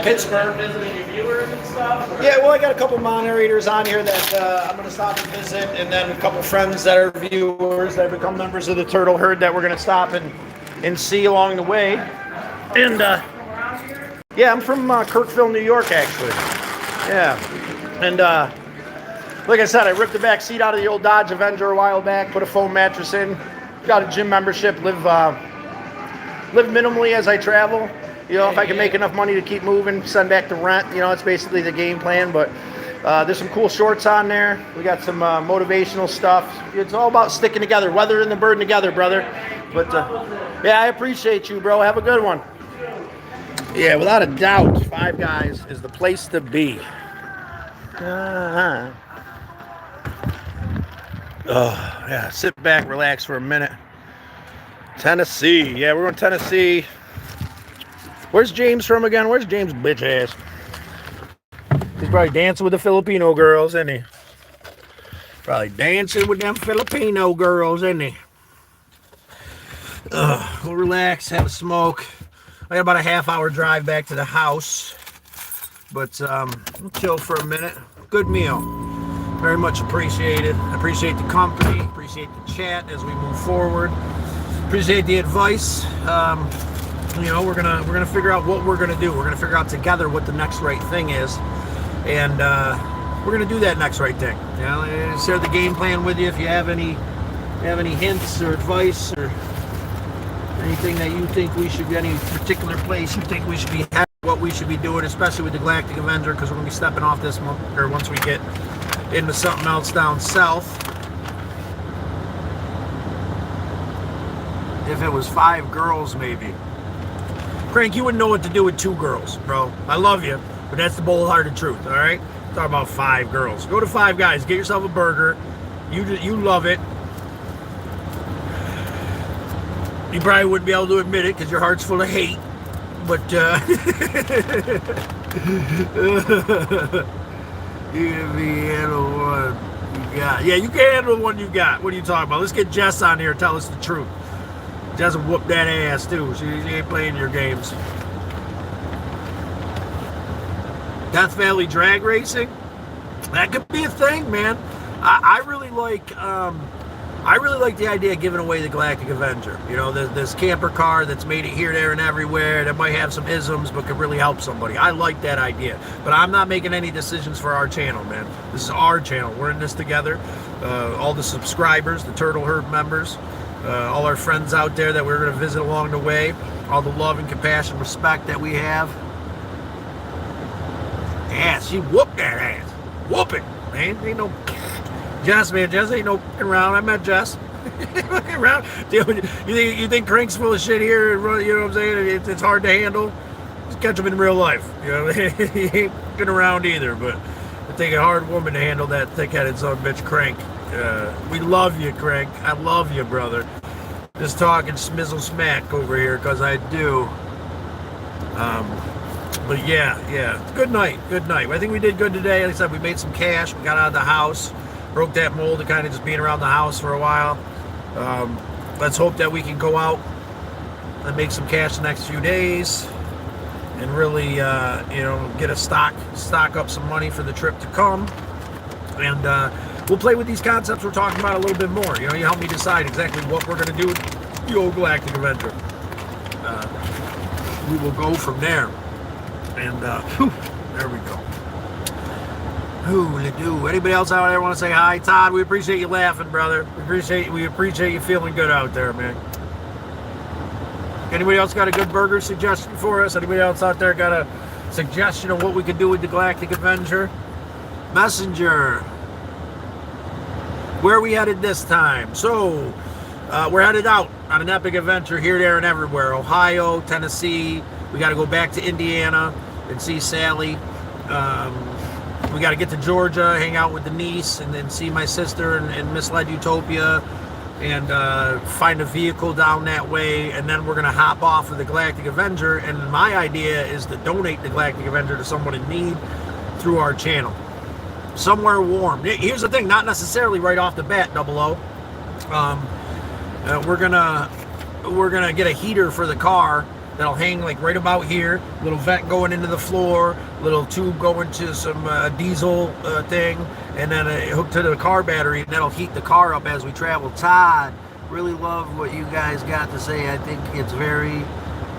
Pittsburgh. Visiting your viewers and stuff? Or? Yeah, well, I got a couple moderators on here that I'm going to stop and visit, and then a couple friends that are viewers that have become members of the Turtle Herd that we're going to stop and see along the way. And yeah, I'm from Kirkville, New York, actually. Yeah, and like I said, I ripped the back seat out of the old Dodge Avenger a while back, put a foam mattress in, got a gym membership, live minimally as I travel. You know, if I can make enough money to keep moving, send back the rent. You know, it's basically the game plan. But there's some cool shorts on there. We got some motivational stuff. It's all about sticking together, weathering the burden together, brother. But yeah, I appreciate you, bro. Have a good one. Yeah, without a doubt, Five Guys is the place to be. Yeah, sit back, relax for a minute. Tennessee. Yeah, we're going to Tennessee. Where's James from again? Where's James' bitch ass? He's probably dancing with the Filipino girls, isn't he? Probably dancing with them Filipino girls, isn't he? We'll relax, have a smoke. I got about a half-hour drive back to the house. But we'll chill for a minute. Good meal. Very much appreciated. Appreciate the company. Appreciate the chat as we move forward. Appreciate the advice. You know, we're gonna figure out what we're gonna do. We're gonna figure out together what the next right thing is, and we're gonna do that next right thing. You know, share the game plan with you if you have any hints or advice or anything that you think we should be, any particular place you think we should be having, what we should be doing, especially with the Galactic Avenger, because we're gonna be stepping off this month, or once we get into something else down south. If it was 5 girls, maybe. Crank, you wouldn't know what to do with 2 girls, bro. I love you, but that's the bold-hearted truth, all right? Talk about 5 girls. Go to Five Guys, get yourself a burger. You love it. You probably wouldn't be able to admit it because your heart's full of hate, but you can handle one you got. Yeah, you can handle the one you got. What are you talking about? Let's get Jess on here and tell us the truth. Jess will whoop that ass too. She ain't playing your games. Death Valley drag racing? That could be a thing, man. I really like the idea of giving away the Galactic Avenger. You know, this camper car that's made it here, there, and everywhere, that might have some isms but could really help somebody. I like that idea. But I'm not making any decisions for our channel, man. This is our channel. We're in this together. All the subscribers, the Turtle Herd members, all our friends out there that we're going to visit along the way, all the love and compassion, respect that we have. Yeah, she whooped that ass. Whoop it, man. Ain't no... Jess, man, Jess ain't no around. I met Jess. Around. You think Crank's full of shit here? You know what I'm saying? It's hard to handle. Just catch him in real life. You know, he ain't been around either. But it take a hard woman to handle that thick-headed son of a bitch, Crank. We love you, Crank. I love you, brother. Just talking smizzle smack over here because I do. But yeah. Good night. I think we did good today. Like I said, we made some cash. We got out of the house. Broke that mold of kind of just being around the house for a while. Let's hope that we can go out and make some cash the next few days and really, you know, get a stock up some money for the trip to come. And we'll play with these concepts we're talking about a little bit more. You know, you help me decide exactly what we're going to do with the old Galactic Avenger. We will go from there. And there we go. Anybody else out there want to say hi? Todd, we appreciate you laughing, brother. We appreciate you feeling good out there, man. Anybody else got a good burger suggestion for us? Anybody else out there got a suggestion of what we could do with the Galactic Avenger? Messenger. Where are we headed this time? So, we're headed out on an epic adventure here, there, and everywhere. Ohio, Tennessee. We got to go back to Indiana and see Sally. We got to get to Georgia, hang out with the niece, and then see my sister and Misled Utopia, and find a vehicle down that way, and then we're going to hop off of the Galactic Avenger, and my idea is to donate the Galactic Avenger to someone in need through our channel. Somewhere warm. Here's the thing, not necessarily right off the bat, 00. We're gonna get a heater for the car that'll hang like right about here, little vent going into the floor, little tube going to some diesel thing, and then hooked to the car battery, and that'll heat the car up as we travel. Todd, really love what you guys got to say. I think it's very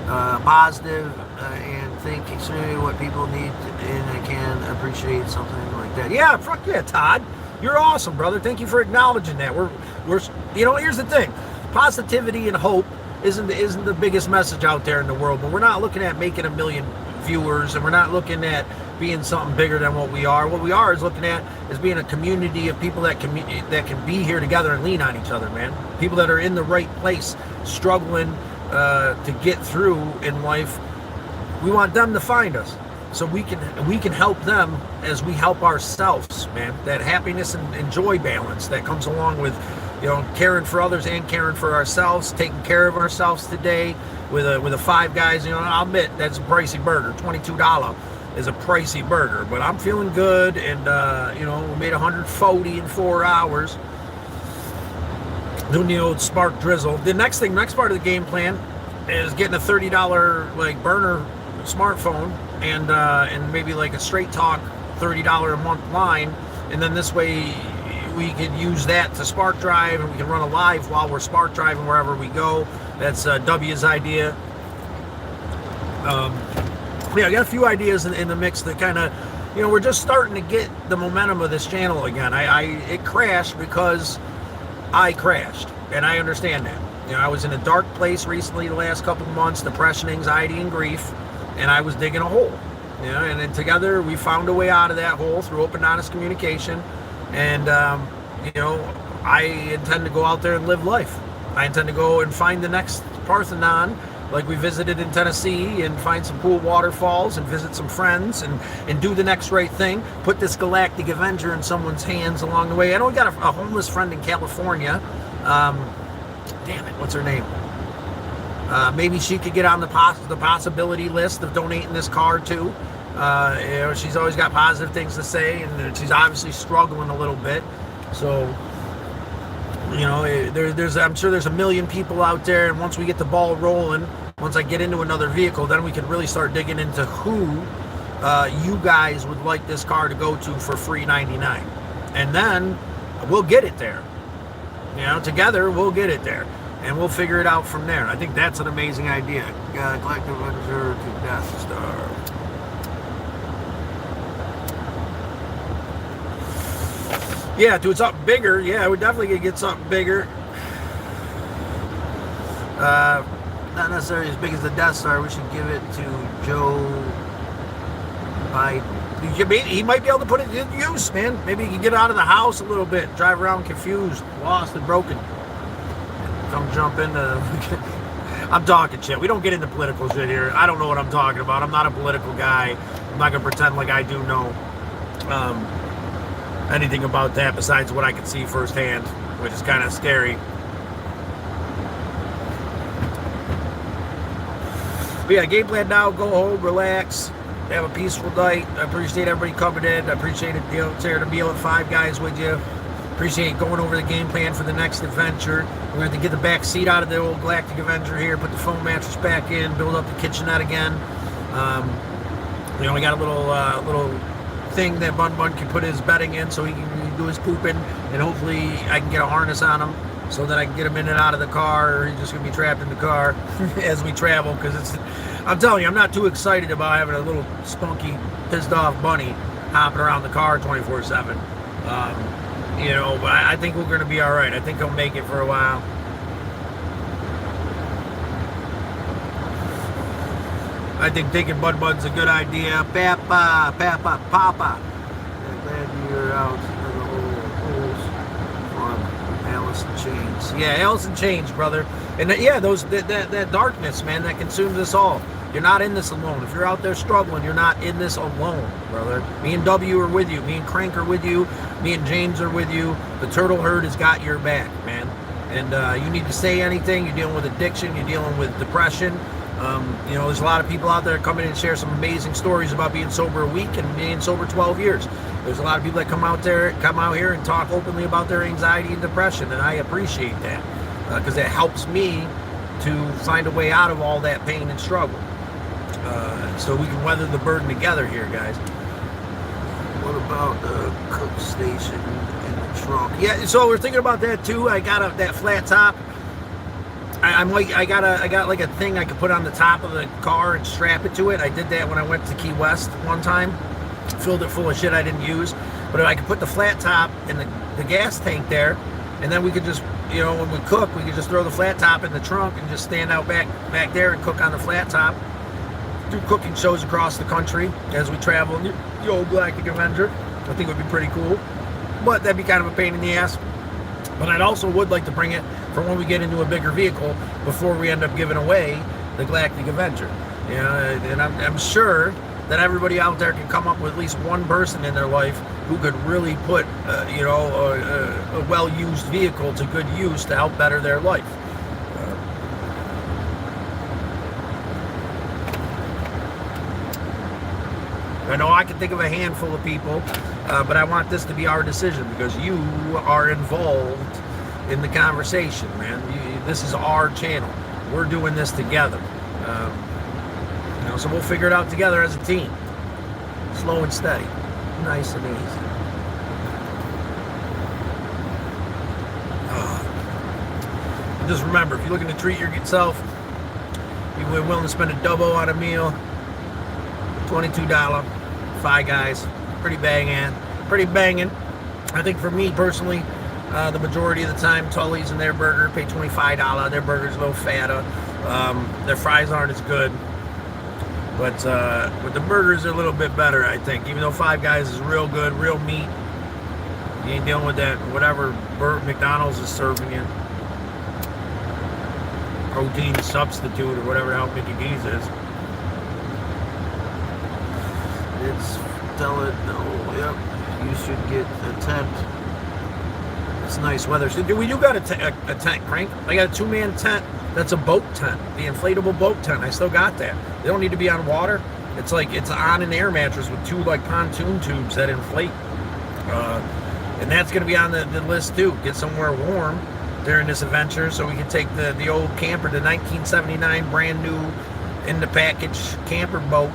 positive, and think extremely what people need, and I can appreciate something like that. Yeah, fuck yeah, Todd. You're awesome, brother. Thank you for acknowledging that. We're you know, here's the thing. Positivity and hope isn't the biggest message out there in the world, but we're not looking at making 1 million viewers, and we're not looking at being something bigger than what we are. What we are is looking at is being a community of people that can be here together and lean on each other, man. People that are in the right place, struggling to get through in life. We want them to find us, so we can help them as we help ourselves, man. That happiness and joy balance that comes along with, caring for others and caring for ourselves, taking care of ourselves today with a Five Guys. I'll admit that's a pricey burger. $22 is a pricey burger, but I'm feeling good, and we made 140 in 4 hours doing the old spark drizzle. The next part of the game plan is getting a $30 like burner smartphone and maybe like a straight talk $30 a month line, and then this way we could use that to spark drive, and we can run a live while we're spark driving wherever we go. That's W's idea. I got a few ideas in the mix that kind of, we're just starting to get the momentum of this channel again. It crashed because I crashed, and I understand that. I was in a dark place recently the last couple of months, depression, anxiety, and grief, and I was digging a hole. And then together we found a way out of that hole through open, honest communication. And, I intend to go out there and live life. I intend to go and find the next Parthenon, like we visited in Tennessee, and find some cool waterfalls and visit some friends and do the next right thing. Put this galactic Avenger in someone's hands along the way. I know we got a homeless friend in California. Damn it, what's her name? Maybe she could get on the possibility list of donating this car too. She's always got positive things to say, and she's obviously struggling a little bit. So, I'm sure there's 1 million people out there, and once we get the ball rolling, once I get into another vehicle, then we can really start digging into who you guys would like this car to go to for free $99, and then we'll get it there. Together we'll get it there, and we'll figure it out from there. I think that's an amazing idea. Collective Avenger to Death Star. Yeah, do something bigger. Yeah, we're definitely going to get something bigger. Not necessarily as big as the Death Star. We should give it to Joe Biden. He might be able to put it in use, man. Maybe he can get out of the house a little bit, drive around confused, lost, and broken. Come jump into... I'm talking shit. We don't get into political shit here. I don't know what I'm talking about. I'm not a political guy. I'm not going to pretend like I do know anything about that besides what I can see firsthand, which is kind of scary. But yeah, game plan now, go home, relax, have a peaceful night. I appreciate everybody coming in. I appreciate it, sharing a meal at Five Guys with you. Appreciate going over the game plan for the next adventure. We're going to get the back seat out of the old Galactic Avenger here, put the foam mattress back in, build up the kitchenette again. We got a little thing that Bun can put his bedding in so he can do his pooping, and hopefully I can get a harness on him so that I can get him in and out of the car, or he's just going to be trapped in the car as we travel, because I'm telling you, I'm not too excited about having a little spunky, pissed off bunny hopping around the car 24/7. But I think we're going to be all right. I think he'll make it for a while. I think taking Bud's a good idea. Papa. I'm glad you're out of the holes from Alice in Chains. Yeah, Alice in Chains, brother. And that darkness, man, that consumes us all. You're not in this alone. If you're out there struggling, you're not in this alone, brother. Me and W are with you. Me and Crank are with you. Me and James are with you. The Turtle Herd has got your back, man. And you need to say anything. You're dealing with addiction. You're dealing with depression. There's a lot of people out there come in and share some amazing stories about being sober a week and being sober 12 years. There's a lot of people that come out here and talk openly about their anxiety and depression, and I appreciate that because it helps me to find a way out of all that pain and struggle. So we can weather the burden together here, guys. What about the cook station in the trunk? Yeah, so we're thinking about that too. I got that flat top. I got like a thing I could put on the top of the car and strap it to it. I did that when I went to Key West one time. Filled it full of shit I didn't use. But if I could put the flat top and the gas tank there, and then we could just, you know, when we cook, we could just throw the flat top in the trunk and just stand out back there and cook on the flat top. Do cooking shows across the country as we travel in the old Galactic Avenger. I think it would be pretty cool, but that'd be kind of a pain in the ass. But I'd also would like to bring it for when we get into a bigger vehicle before we end up giving away the Galactic Avenger. You know, and I'm sure that everybody out there can come up with at least one person in their life who could really put, you know, a well-used vehicle to good use to help better their life. I know I can think of a handful of people, but I want this to be our decision because you are involved in the conversation, man. This is our channel. We're doing this together. You know, so we'll figure it out together as a team. Slow and steady. Nice and easy. Just remember, if you're looking to treat yourself, you're willing to spend a double on a meal, $22, Five Guys, pretty banging. I think for me personally, the majority of the time, Tully's and their burger pay $25. Their burger's a little fatter. Their fries aren't as good, but the burgers are a little bit better, I think. Even though Five Guys is real good, real meat, you ain't dealing with that whatever McDonald's is serving you. Protein substitute or whatever the hell Mickey D's is. Tell it, no, yep, you should get a tent. It's nice weather. So we do got a tent, Crank. I got a 2-man tent. That's a boat tent, the inflatable boat tent. I still got that. They don't need to be on water. It's like, it's on an air mattress with 2 like pontoon tubes that inflate. And that's going to be on the list too. Get somewhere warm during this adventure so we can take the old camper, the 1979 brand new in the package camper boat.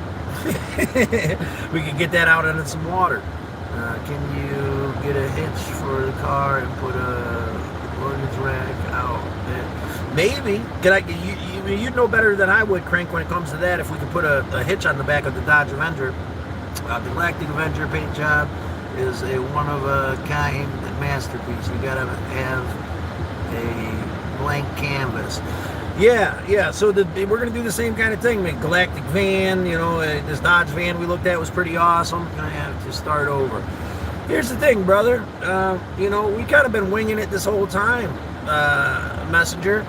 We can get that out into some water. Can you get a hitch for the car and put a luggage rack out there? Maybe. You know better than I would, Crank, when it comes to that. If we could put a hitch on the back of the Dodge Avenger. The Galactic Avenger paint job is a one-of-a-kind masterpiece. You gotta have a blank canvas. Yeah. So we're going to do the same kind of thing. The Galactic van, you know, this Dodge van we looked at was pretty awesome. Going to have to start over. Here's the thing, brother. You know, we kind of been winging it this whole time, Messenger.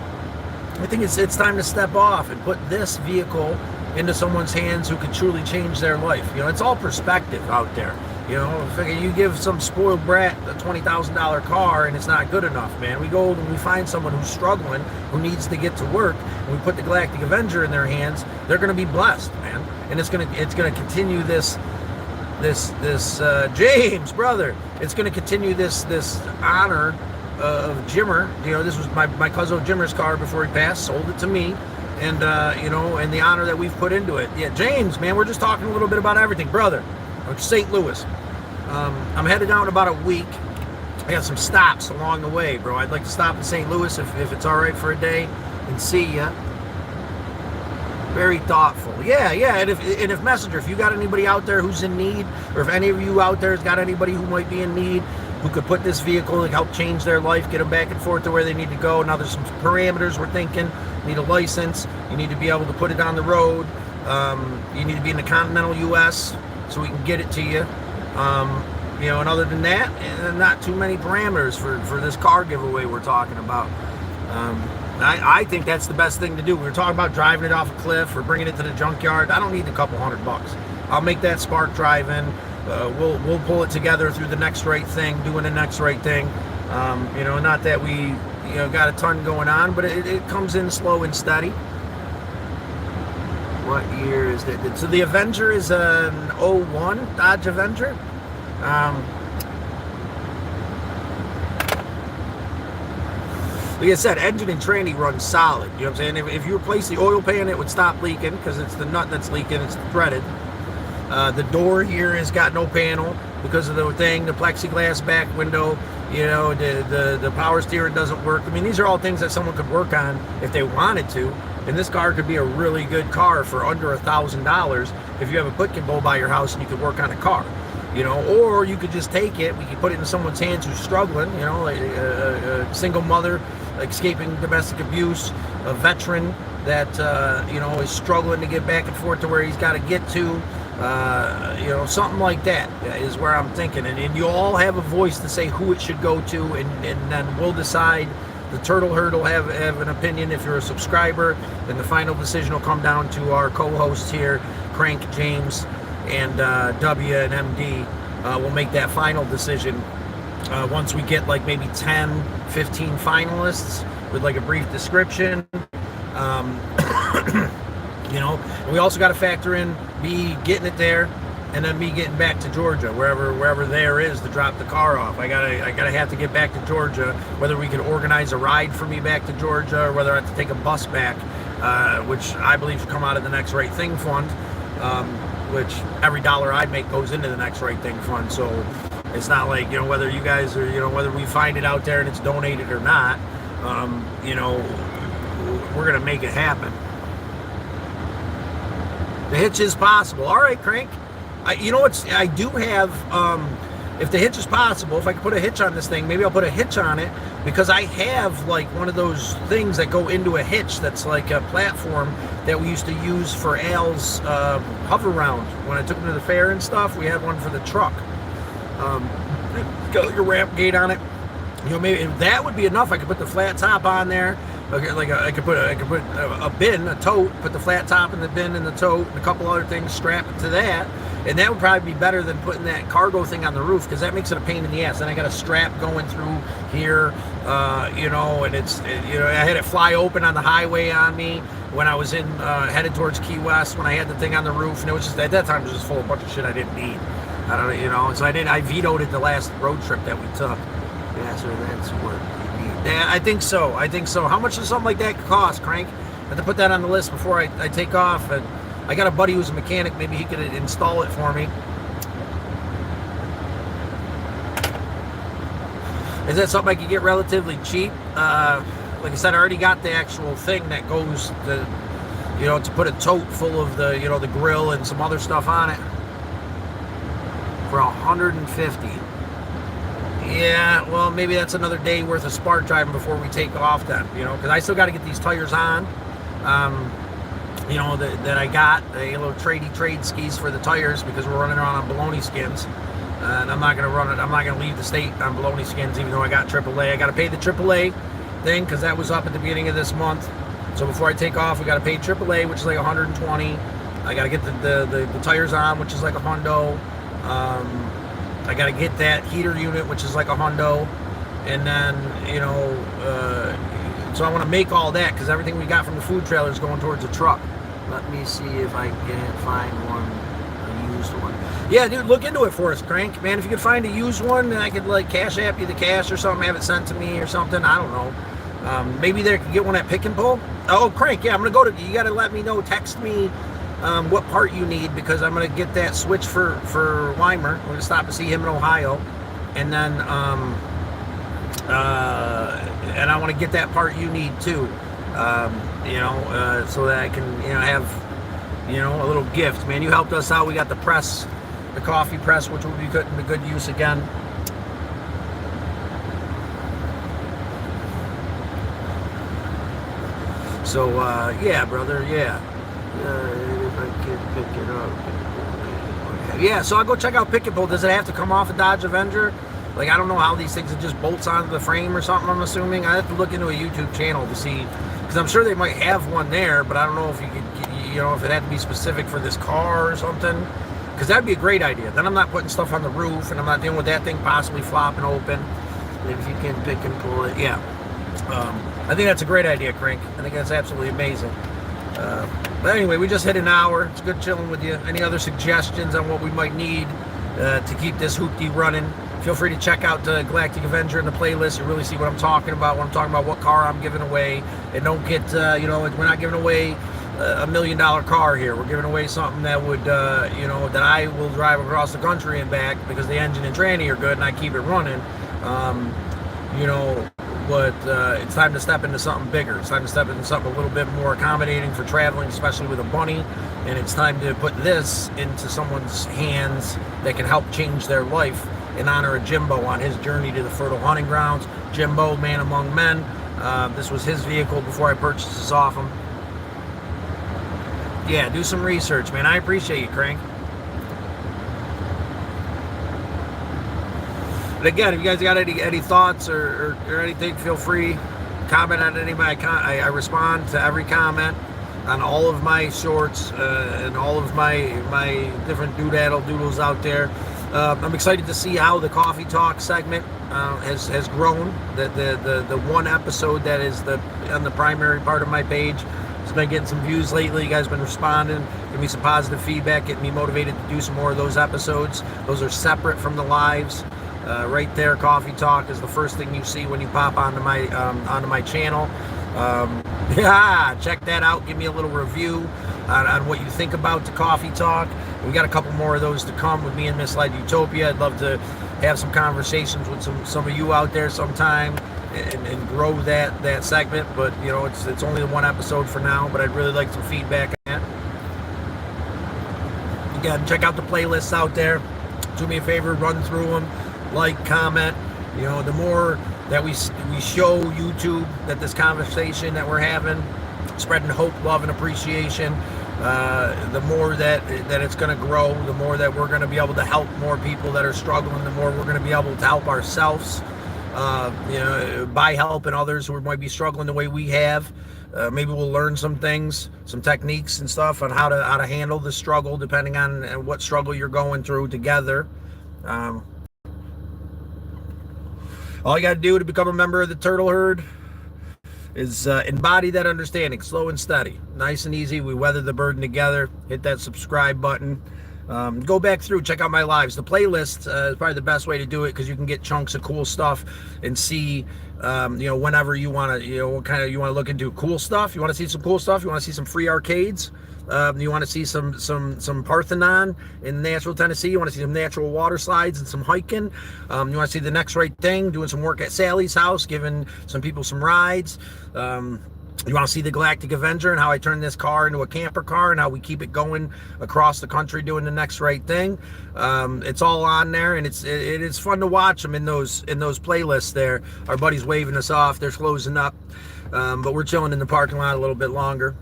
I think it's time to step off and put this vehicle into someone's hands who could truly change their life. You know, it's all perspective out there. You know, figure you give some spoiled brat a $20,000 car and it's not good enough, man. We go and we find someone who's struggling, who needs to get to work, and we put the Galactic Avenger in their hands. They're going to be blessed, man. And it's going to continue this James, brother. It's going to continue this honor of Jimmer. You know, this was my cousin Jimmer's car before he passed. Sold it to me, and you know, and the honor that we've put into it. Yeah, James, man. We're just talking a little bit about everything, brother. St. Louis. I'm headed out in about a week. I got some stops along the way, bro. I'd like to stop in St. Louis if it's all right for a day and see ya. Very thoughtful. Yeah. And if Messenger, if you got anybody out there who's in need, or if any of you out there has got anybody who might be in need, who could put this vehicle and help change their life, get them back and forth to where they need to go. Now there's some parameters we're thinking. You need a license. You need to be able to put it on the road. You need to be in the continental U.S. so we can get it to you. You know, and other than that, not too many parameters for this car giveaway we're talking about. I think that's the best thing to do. We were talking about driving it off a cliff or bringing it to the junkyard. I don't need a couple $100. I'll make that spark drive-in. We'll pull it together through the next right thing, doing the next right thing. You know, not that we got a ton going on, but it comes in slow and steady. What year is that? So the Avenger is an 01 Dodge Avenger. Like I said, engine and tranny runs solid. You know what I'm saying? If you replace the oil pan, it would stop leaking because it's the nut that's leaking. It's threaded. The door here has got no panel because of the thing. The plexiglass back window. You know, the power steering doesn't work. I mean, these are all things that someone could work on if they wanted to. And this car could be a really good car for under $1,000 if you have a put-and-go by your house and you could work on a car. or you could just take it. We could put it in someone's hands who's struggling, like a single mother escaping domestic abuse, a veteran that, is struggling to get back and forth to where he's got to get to, something like that is where I'm thinking. And you all have a voice to say who it should go to, and then we'll decide. The Turtle Herd will have an opinion if you're a subscriber, and the final decision will come down to our co-hosts here, Crank, James, and W and MD. We'll make that final decision once we get like maybe 10, 15 finalists with like a brief description. We also got to factor in me getting it there, and then me getting back to Georgia, wherever there is to drop the car off. I gotta have to get back to Georgia. Whether we could organize a ride for me back to Georgia, or whether I have to take a bus back, which I believe should come out of the Next Right Thing fund. Which every dollar I make goes into the Next Right Thing fund. So it's not like whether you guys are whether we find it out there and it's donated or not. We're gonna make it happen. The hitch is possible. All right, Crank. I do have, if the hitch is possible, if I can put a hitch on this thing, maybe I'll put a hitch on it, because I have like one of those things that go into a hitch that's like a platform that we used to use for Al's hover round. When I took him to the fair and stuff, we had one for the truck. Got like a ramp gate on it. Maybe that would be enough. I could put the flat top on there. Like I could put a bin, a tote, put the flat top in the bin and the tote, and a couple other things, strap it to that. And that would probably be better than putting that cargo thing on the roof, because that makes it a pain in the ass. Then I got a strap going through here, and it's, I had it fly open on the highway on me when I was headed towards Key West, when I had the thing on the roof, and it was just, at that time, it was just full of a bunch of shit I didn't need. I don't know, so I vetoed it the last road trip that we took. Yeah, so that's what you need. Yeah, I think so. How much does something like that cost, Crank? I have to put that on the list before I take off. And I got a buddy who's a mechanic. Maybe he could install it for me. Is that something I could get relatively cheap? Like I said, I already got the actual thing that goes to put a tote full of the the grill and some other stuff on it for $150. Yeah, well, maybe that's another day worth of spark driving before we take off then, because I still got to get these tires on, that I got, a little trade skis for the tires, because we're running around on baloney skins, and I'm not going to leave the state on baloney skins, even though I got AAA. I got to pay the AAA thing, because that was up at the beginning of this month, so before I take off, we got to pay AAA, which is like $120. I got to get the tires on, which is like $100. I got to get that heater unit, which is like $100, and then, so I want to make all that, because everything we got from the food trailer is going towards the truck. Let me see if I can find a used one. Yeah, dude, look into it for us, Crank. Man, if you could find a used one, then I could, like, cash app you the cash or something, have it sent to me or something. I don't know. Maybe they could get one at Pick and Pull. Oh, Crank, yeah, I'm going to go to, you got to let me know, text me what part you need, because I'm going to get that switch for Weimer. We're going to stop and see him in Ohio, and then and I want to get that part you need too, so that I can have a little gift. Man, you helped us out. We got the press, the coffee press, which will be put into good use again. So yeah, brother, yeah. If I can pick it up. Yeah, so I'll go check out Pick and Pull. Does it have to come off a Dodge Avenger? Like, I don't know how these things, it just bolts onto the frame or something, I'm assuming. I have to look into a YouTube channel to see, because I'm sure they might have one there, but I don't know if you could, if it had to be specific for this car or something, because that'd be a great idea. Then I'm not putting stuff on the roof, and I'm not dealing with that thing possibly flopping open. If you can pick and pull it, yeah. I think that's a great idea, Crank. I think that's absolutely amazing. But anyway, we just hit an hour. It's good chilling with you. Any other suggestions on what we might need to keep this hoopty running? Feel free to check out the Galactic Avenger in the playlist. You really see what I'm talking about when I'm talking about what car I'm giving away. And don't get, we're not giving away a $1 million car here. We're giving away something that would, that I will drive across the country and back, because the engine and tranny are good and I keep it running. but it's time to step into something bigger. It's time to step into something a little bit more accommodating for traveling, especially with a bunny. And it's time to put this into someone's hands that can help change their life in honor of Jimbo on his journey to the fertile hunting grounds. Jimbo, man among men. This was his vehicle before I purchased this off him. Yeah, do some research, man. I appreciate you, Crank. And again, if you guys got any thoughts or anything, feel free. Comment on any of my I respond to every comment on all of my shorts and all of my different doodles out there. I'm excited to see how the Coffee Talk segment has grown. The one episode that is on the primary part of my page has been getting some views lately. You guys have been responding, giving me some positive feedback, getting me motivated to do some more of those episodes. Those are separate from the lives. Right there, Coffee Talk is the first thing you see when you pop onto my channel. Yeah, check that out. Give me a little review on what you think about the Coffee Talk. We got a couple more of those to come with me and Miss Light Utopia. I'd love to have some conversations with some of you out there sometime and grow that segment. But you know, it's only the one episode for now. But I'd really like some feedback on that. Again, check out the playlists out there. Do me a favor, run through them, like, comment. You know, the more that we show YouTube that this conversation that we're having, spreading hope, love, and appreciation, the more that it's going to grow, the more that we're going to be able to help more people that are struggling, the more we're going to be able to help ourselves, you know, by helping others who might be struggling the way we have. Maybe we'll learn some things, some techniques and stuff on how to handle the struggle, depending on what struggle you're going through together. All you got to do to become a member of the Turtle Herd is embody that understanding, slow and steady, nice and easy. We weather the burden together. Hit that subscribe button. Go back through, check out my lives. The playlist is probably the best way to do it, because you can get chunks of cool stuff and see, you know, whenever you want to, you know, what kind of you want to look into cool stuff. You want to see some cool stuff. You want to see some free arcades. You want to see some Parthenon in Nashville, Tennessee. You want to see some natural water slides and some hiking. You want to see the next right thing, doing some work at Sally's house, giving some people some rides. You want to see the Galactic Avenger and how I turn this car into a camper car and how we keep it going across the country doing the next right thing. It's all on there, and it is fun to watch them in those playlists there. Our buddy's waving us off. They're closing up, but we're chilling in the parking lot a little bit longer.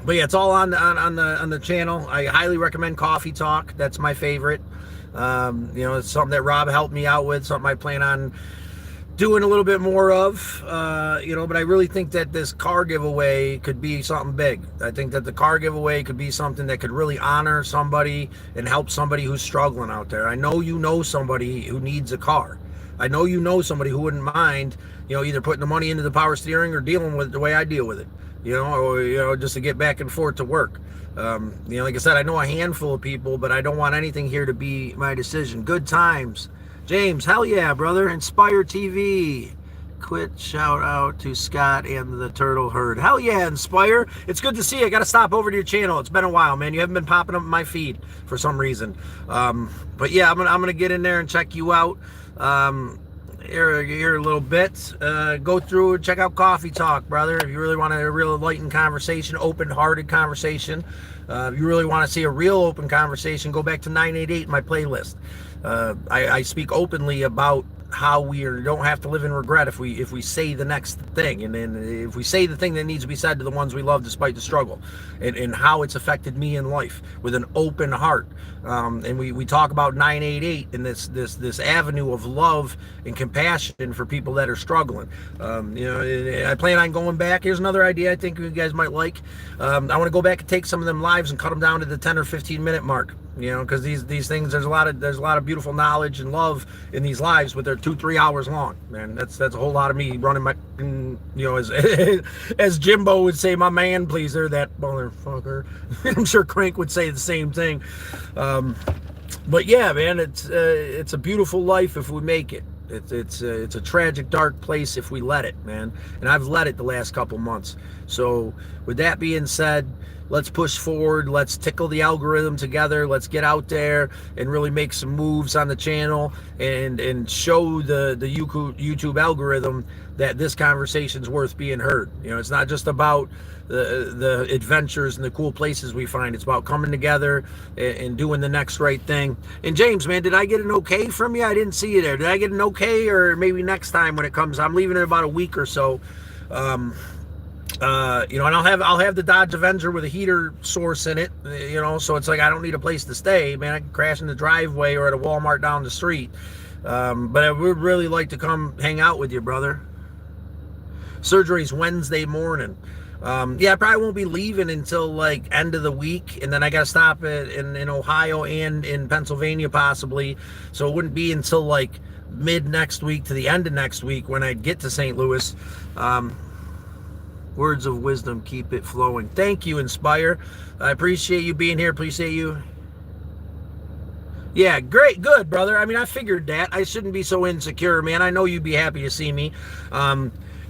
But yeah, it's all on the channel. I highly recommend Coffee Talk. That's my favorite. You know, it's something that Rob helped me out with, something I plan on doing a little bit more of, you know, but I really think that this car giveaway could be something big. I think that the car giveaway could be something that could really honor somebody and help somebody who's struggling out there. I know you know somebody who needs a car. I know you know somebody who wouldn't mind, you know, either putting the money into the power steering or dealing with it the way I deal with it, you know, or, you know, just to get back and forth to work. You know, like I said, I know a handful of people, but I don't want anything here to be my decision. Good times. James, hell yeah, brother. Inspire TV. Quit shout out to Scott and the Turtle Herd. Hell yeah, Inspire. It's good to see you. I got to stop over to your channel. It's been a while, man. You haven't been popping up in my feed for some reason. But yeah, I'm gonna get in there and check you out here a little bit. Go through and check out Coffee Talk, brother. If you really want a real enlightened conversation, open-hearted conversation, if you really want to see a real open conversation, go back to 988, my playlist. I speak openly about how we don't have to live in regret if we say the next thing, and then if we say the thing that needs to be said to the ones we love despite the struggle, and how it's affected me in life with an open heart. And we talk about 988 and this avenue of love and compassion for people that are struggling. You know, I plan on going back. Here's another idea I think you guys might like. I want to go back and take some of them lives and cut them down to the 10 or 15 minute mark. You know, because these things, there's a lot of beautiful knowledge and love in these lives, but they're 2-3 hours long, man. That's a whole lot of me running my, you know, as Jimbo would say, my man pleaser, that motherfucker. I'm sure Crank would say the same thing. But yeah, man, it's a beautiful life if we make it. It's a tragic, dark place if we let it, man. And I've let it the last couple months. So with that being said, let's push forward. Let's tickle the algorithm together. Let's get out there and really make some moves on the channel and show the YouTube algorithm that this conversation's worth being heard. You know, it's not just about the adventures and the cool places we find. It's about coming together and doing the next right thing. And James, man, did I get an okay from you? I didn't see you there. Did I get an okay? Or maybe next time when it comes, I'm leaving in about a week or so. You know, and I'll have the Dodge Avenger with a heater source in it, you know, so it's like I don't need a place to stay, man. I can crash in the driveway or at a Walmart down the street. But I would really like to come hang out with you, brother. Surgery's Wednesday morning. Yeah, I probably won't be leaving until like end of the week, and then I got to stop in Ohio and in Pennsylvania possibly, so it wouldn't be until like mid next week to the end of next week when I'd get to St. Louis. Words of wisdom, keep it flowing. Thank you, Inspire. I appreciate you being here. Appreciate you. Yeah, great, good, brother. I mean, I figured that. I shouldn't be so insecure, man. I know you'd be happy to see me.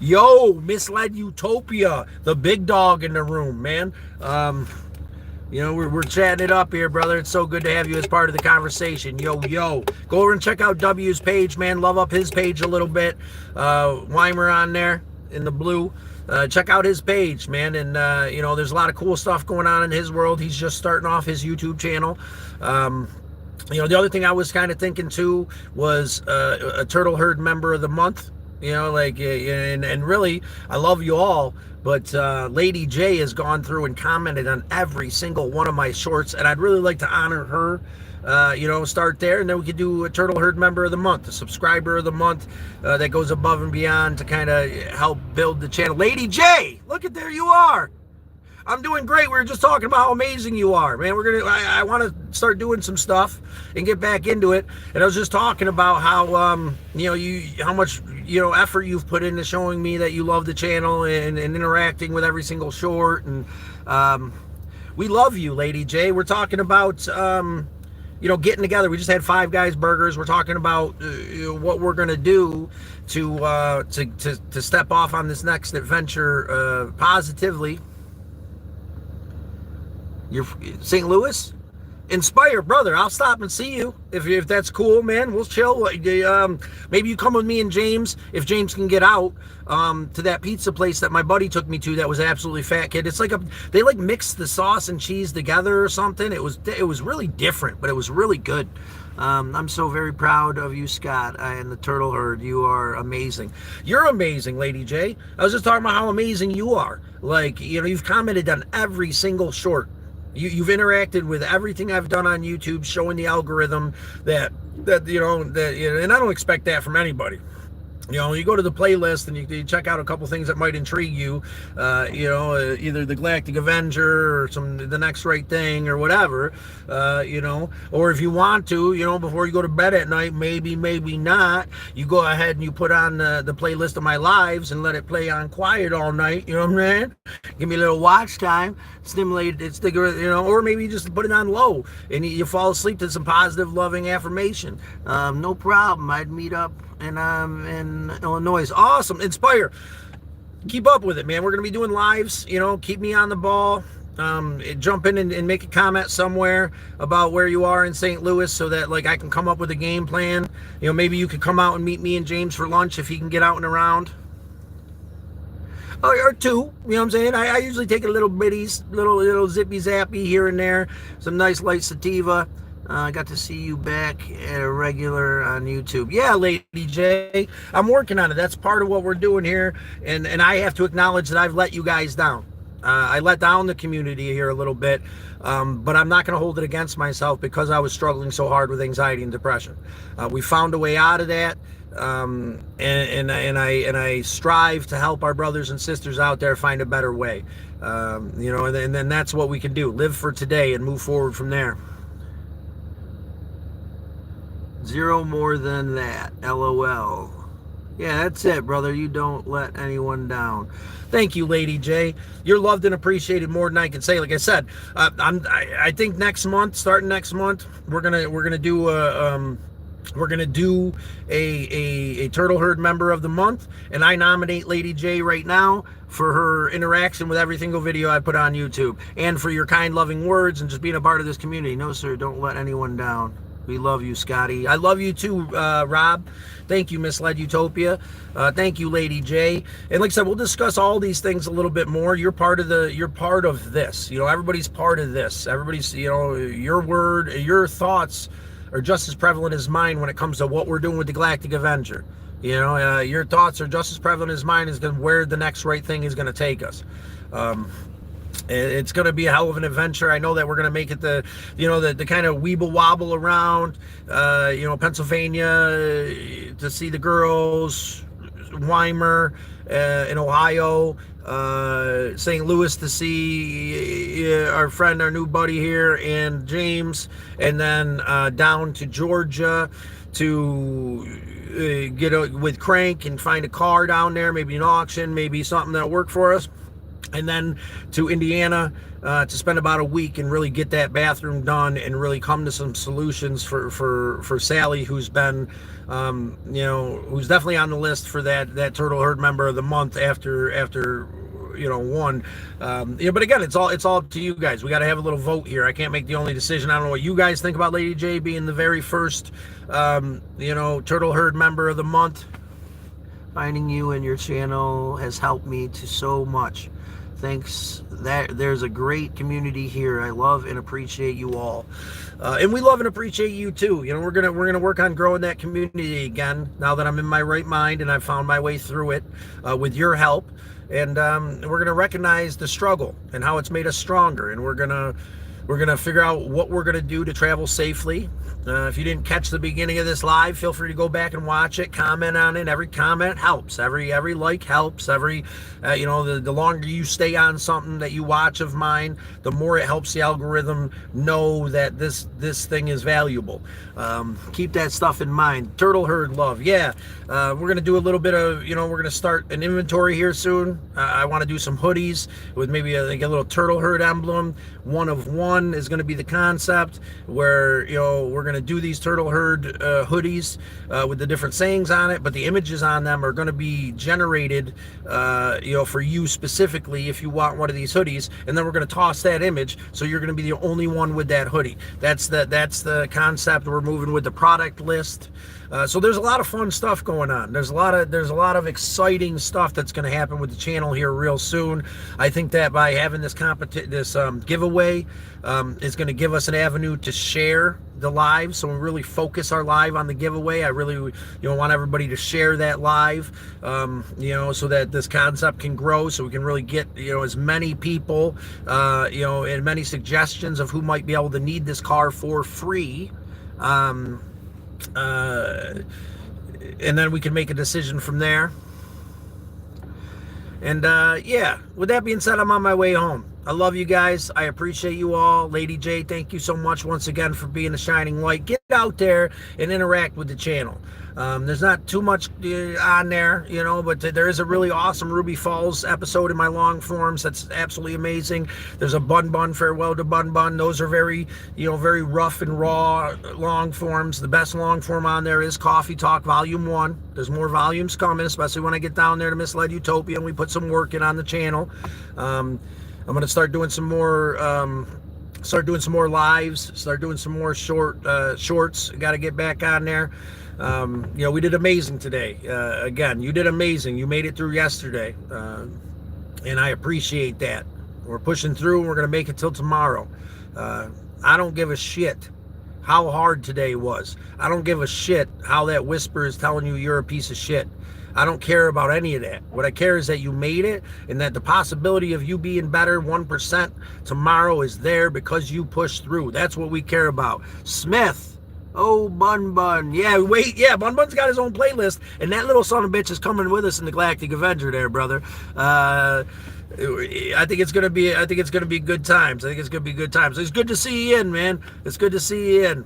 Yo, Misled Utopia, the big dog in the room, man. You know, we're chatting it up here, brother. It's so good to have you as part of the conversation. Yo. Go over and check out W's page, man. Love up his page a little bit. Weimer on there in the blue. Check out his page, man. And, you know, there's a lot of cool stuff going on in his world. He's just starting off his YouTube channel. You know, the other thing I was kind of thinking, too, was a Turtle Herd Member of the Month. You know, like, and really, I love you all, but Lady J has gone through and commented on every single one of my shorts, and I'd really like to honor her. You know, start there, and then we could do a Turtle Herd Member of the Month, a Subscriber of the Month that goes above and beyond to kind of help build the channel. Lady J, look at there you are. I'm doing great. We were just talking about how amazing you are, man. I want to start doing some stuff and get back into it. And I was just talking about how, you know, how much, you know, effort you've put into showing me that you love the channel and interacting with every single short. And we love you, Lady J. We're talking about, you know, getting together. We just had 5 Guys Burgers. We're talking about what we're gonna do to step off on this next adventure positively. You're St. Louis? Inspire, brother. I'll stop and see you if that's cool, man. We'll chill. Maybe you come with me and James if James can get out to that pizza place that my buddy took me to. That was absolutely fat, kid. It's like they like mixed the sauce and cheese together or something. It was really different, but it was really good. I'm so very proud of you, Scott, and the Turtle Herd. You are amazing. You're amazing, Lady J. I was just talking about how amazing you are. Like, you know, you've commented on every single short. You've interacted with everything I've done on YouTube, showing the algorithm that you know, and I don't expect that from anybody. You know, you go to the playlist and you check out a couple things that might intrigue you. You know, either the Galactic Avenger or the next right thing or whatever. You know, or if you want to, you know, before you go to bed at night, maybe not, you go ahead and you put on the playlist of my lives and let it play on quiet all night. You know what I'm saying? Give me a little watch time, stimulate it, you know, or maybe you just put it on low and you fall asleep to some positive, loving affirmation. No problem. I'd meet up in Illinois. Awesome. Inspire. Keep up with it, man. We're going to be doing lives. You know, keep me on the ball. Jump in and make a comment somewhere about where you are in St. Louis so that, like, I can come up with a game plan. You know, maybe you could come out and meet me and James for lunch if he can get out and around. Or 2, you know what I'm saying? I usually take a little bitties, little zippy zappy here and there. Some nice light sativa. I got to see you back at a regular on YouTube. Yeah, Lady J, I'm working on it. That's part of what we're doing here. And I have to acknowledge that I've let you guys down. I let down the community here a little bit, but I'm not going to hold it against myself because I was struggling so hard with anxiety and depression. We found a way out of that, and I strive to help our brothers and sisters out there find a better way. You know, and then that's what we can do. Live for today and move forward from there. 0 more than that. LOL. Yeah, that's it, brother. You don't let anyone down. Thank you, Lady J. You're loved and appreciated more than I can say. Like I said, I think next month, starting next month, we're gonna do We're going to do a Turtle Herd member of the month, and I nominate Lady J right now for her interaction with every single video I put on YouTube, and for your kind, loving words and just being a part of this community. No, sir, don't let anyone down. We love you, Scotty. I love you too, Rob. Thank you, Misled Utopia. Thank you, Lady J. And like I said, we'll discuss all these things a little bit more. You're part of this. You know, everybody's part of this. Everybody's, you know, your thoughts are just as prevalent as mine when it comes to what we're doing with the Galactic Avenger. You know, your thoughts are just as prevalent as mine as where the next right thing is going to take us. It's going to be a hell of an adventure. I know that we're going to make it the kind of weeble wobble around, Pennsylvania to see the girls, Weimar in Ohio, St. Louis to see our friend, our new buddy here, and James, and then down to Georgia to get with Crank and find a car down there, maybe an auction, maybe something that'll work for us. And then to Indiana to spend about a week and really get that bathroom done and really come to some solutions for Sally, who's been, who's definitely on the list for that Turtle Herd member of the month after one. But again, it's all up to you guys. We got to have a little vote here. I can't make the only decision. I don't know what you guys think about Lady J being the very first, Turtle Herd member of the month. Finding you and your channel has helped me to so much. Thanks. That there's a great community here. I love and appreciate you all, and we love and appreciate you too. You know, we're gonna work on growing that community again now that I'm in my right mind and I've found my way through it with your help. And we're gonna recognize the struggle and how it's made us stronger. And we're gonna figure out what we're gonna do to travel safely. If you didn't catch the beginning of this live, feel free to go back and watch it, comment on it. Every comment helps. Every like helps. The longer you stay on something that you watch of mine, the more it helps the algorithm know that this thing is valuable. Keep that stuff in mind. Turtle Herd love. Yeah, we're going to do a little bit of, we're going to start an inventory here soon. I want to do some hoodies with maybe a little Turtle Herd emblem. One of one is going to be the concept where, we're going to do these Turtle Herd hoodies with the different sayings on it, but the images on them are going to be generated, for you specifically if you want one of these hoodies, and then we're going to toss that image, so you're going to be the only one with that hoodie. That's the concept. We're moving with the product list. So there's a lot of fun stuff going on. There's a lot of exciting stuff that's going to happen with the channel here real soon. I think that by having this giveaway is going to give us an avenue to share the live. So we really focus our live on the giveaway. I really want everybody to share that live, so that this concept can grow, so we can really get as many people, and many suggestions of who might be able to need this car for free. And then we can make a decision from there. And with that being said, I'm on my way home. I love you guys. I appreciate you all. Lady J, thank you so much once again for being a shining light. Get out there and interact with the channel. There's not too much on there, but there is a really awesome Ruby Falls episode in my long forms that's absolutely amazing. There's a Bun Farewell to Bun. Those are very, very rough and raw long forms. The best long form on there is Coffee Talk Volume 1. There's more volumes coming, especially when I get down there to Misled Utopia and we put some work in on the channel. I'm going to start doing some more lives, start doing some more shorts. Got to get back on there. We did amazing today. Again, you did amazing. You made it through yesterday. And I appreciate that. We're pushing through and we're going to make it till tomorrow. I don't give a shit how hard today was. I don't give a shit how that whisper is telling you you're a piece of shit. I don't care about any of that. What I care is that you made it and that the possibility of you being better 1% tomorrow is there because you pushed through. That's what we care about. Smith. Oh, Bun. Yeah, wait. Yeah, Bun's got his own playlist, and that little son of a bitch is coming with us in the Galactic Avenger there, brother. I think it's gonna be good times. It's good to see you in, man. It's good to see you in.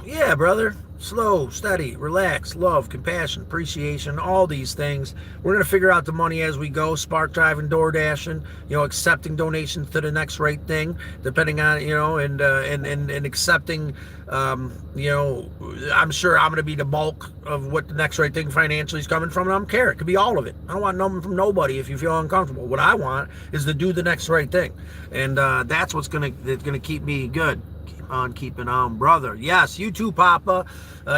Yeah, brother. slow, steady, relax, love, compassion, appreciation, all these things. We're going to figure out the money as we go, spark driving, door dashing, accepting donations to the next right thing, depending on, and accepting, I'm sure I'm going to be the bulk of what the next right thing financially is coming from, and I don't care. It could be all of it. I don't want nothing from nobody if you feel uncomfortable. What I want is to do the next right thing, and that's what's going to keep me good. On keeping on, brother. Yes, you too, Papa.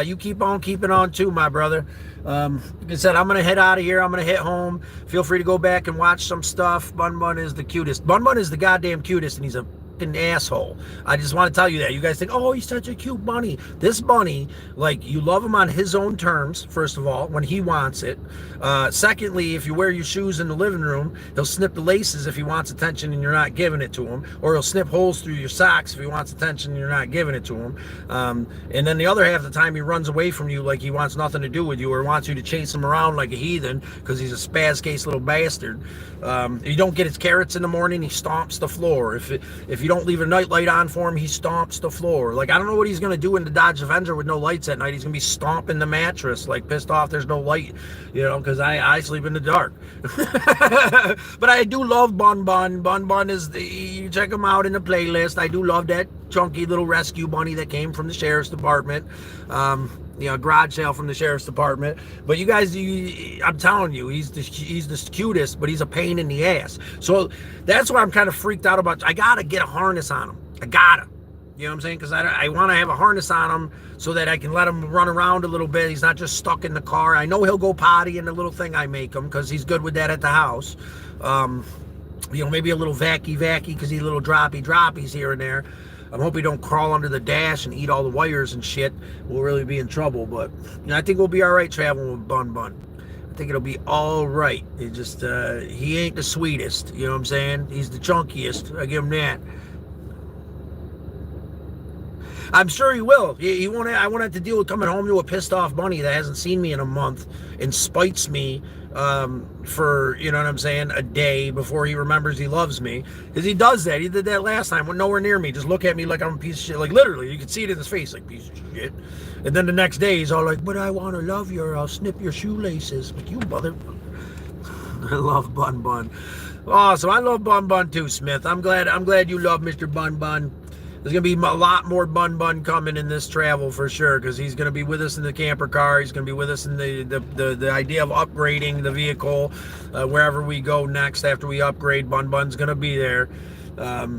You keep on keeping on too, my brother. Like I said, I'm gonna head out of here. I'm gonna hit home. Feel free to go back and watch some stuff. Bun Bun is the cutest. Bun Bun is the goddamn cutest, and he's a fucking asshole. I just want to tell you that. You guys think, oh, he's such a cute bunny. This bunny, like, you love him on his own terms, first of all, when he wants it. Secondly, if you wear your shoes in the living room, he'll snip the laces if he wants attention and you're not giving it to him, or he'll snip holes through your socks if he wants attention and you're not giving it to him. And then the other half of the time, he runs away from you like he wants nothing to do with you, or wants you to chase him around like a heathen because he's a spaz case little bastard. If you don't get his carrots in the morning, he stomps the floor. If you don't leave a night light on for him, he stomps the floor. Like, I don't know what he's going to do in the Dodge Avenger with no lights at night. He's going to be stomping the mattress, like, pissed off there's no light, because I sleep in the dark. But I do love Bun Bun. Bun Bun is you check him out in the playlist. I do love that chunky little rescue bunny that came from the sheriff's department. Garage sale from the sheriff's department. But you guys, I'm telling you, he's the cutest, but he's a pain in the ass. So that's why I'm kind of freaked out about. I gotta get a harness on him. I gotta. You know what I'm saying? Because I want to have a harness on him so that I can let him run around a little bit. He's not just stuck in the car. I know he'll go potty in the little thing I make him because he's good with that at the house. Maybe a little vacky because he's little droppies here and there. I'm hoping he don't crawl under the dash and eat all the wires and shit. We'll really be in trouble, but I think we'll be all right traveling with Bun Bun. I think it'll be all right. It just he ain't the sweetest. You know what I'm saying? He's the chunkiest. I give him that. I'm sure he will. He won't. I won't have to deal with coming home to a pissed off bunny that hasn't seen me in a month and spites me for, you know what I'm saying, a day before he remembers he loves me. Because he does that. He did that last time when nowhere near me. Just look at me like I'm a piece of shit. Like, literally, you can see it in his face, like, piece of shit. And then the next day, he's all like, but I want to love you, or I'll snip your shoelaces. Like, you mother... I love Bun Bun. Awesome. I love Bun Bun too, Smith. I'm glad you love Mr. Bun Bun. There's going to be a lot more Bun Bun coming in this travel for sure, because he's going to be with us in the camper car. He's going to be with us in the idea of upgrading the vehicle wherever we go next after we upgrade. Bun Bun's going to be there. We're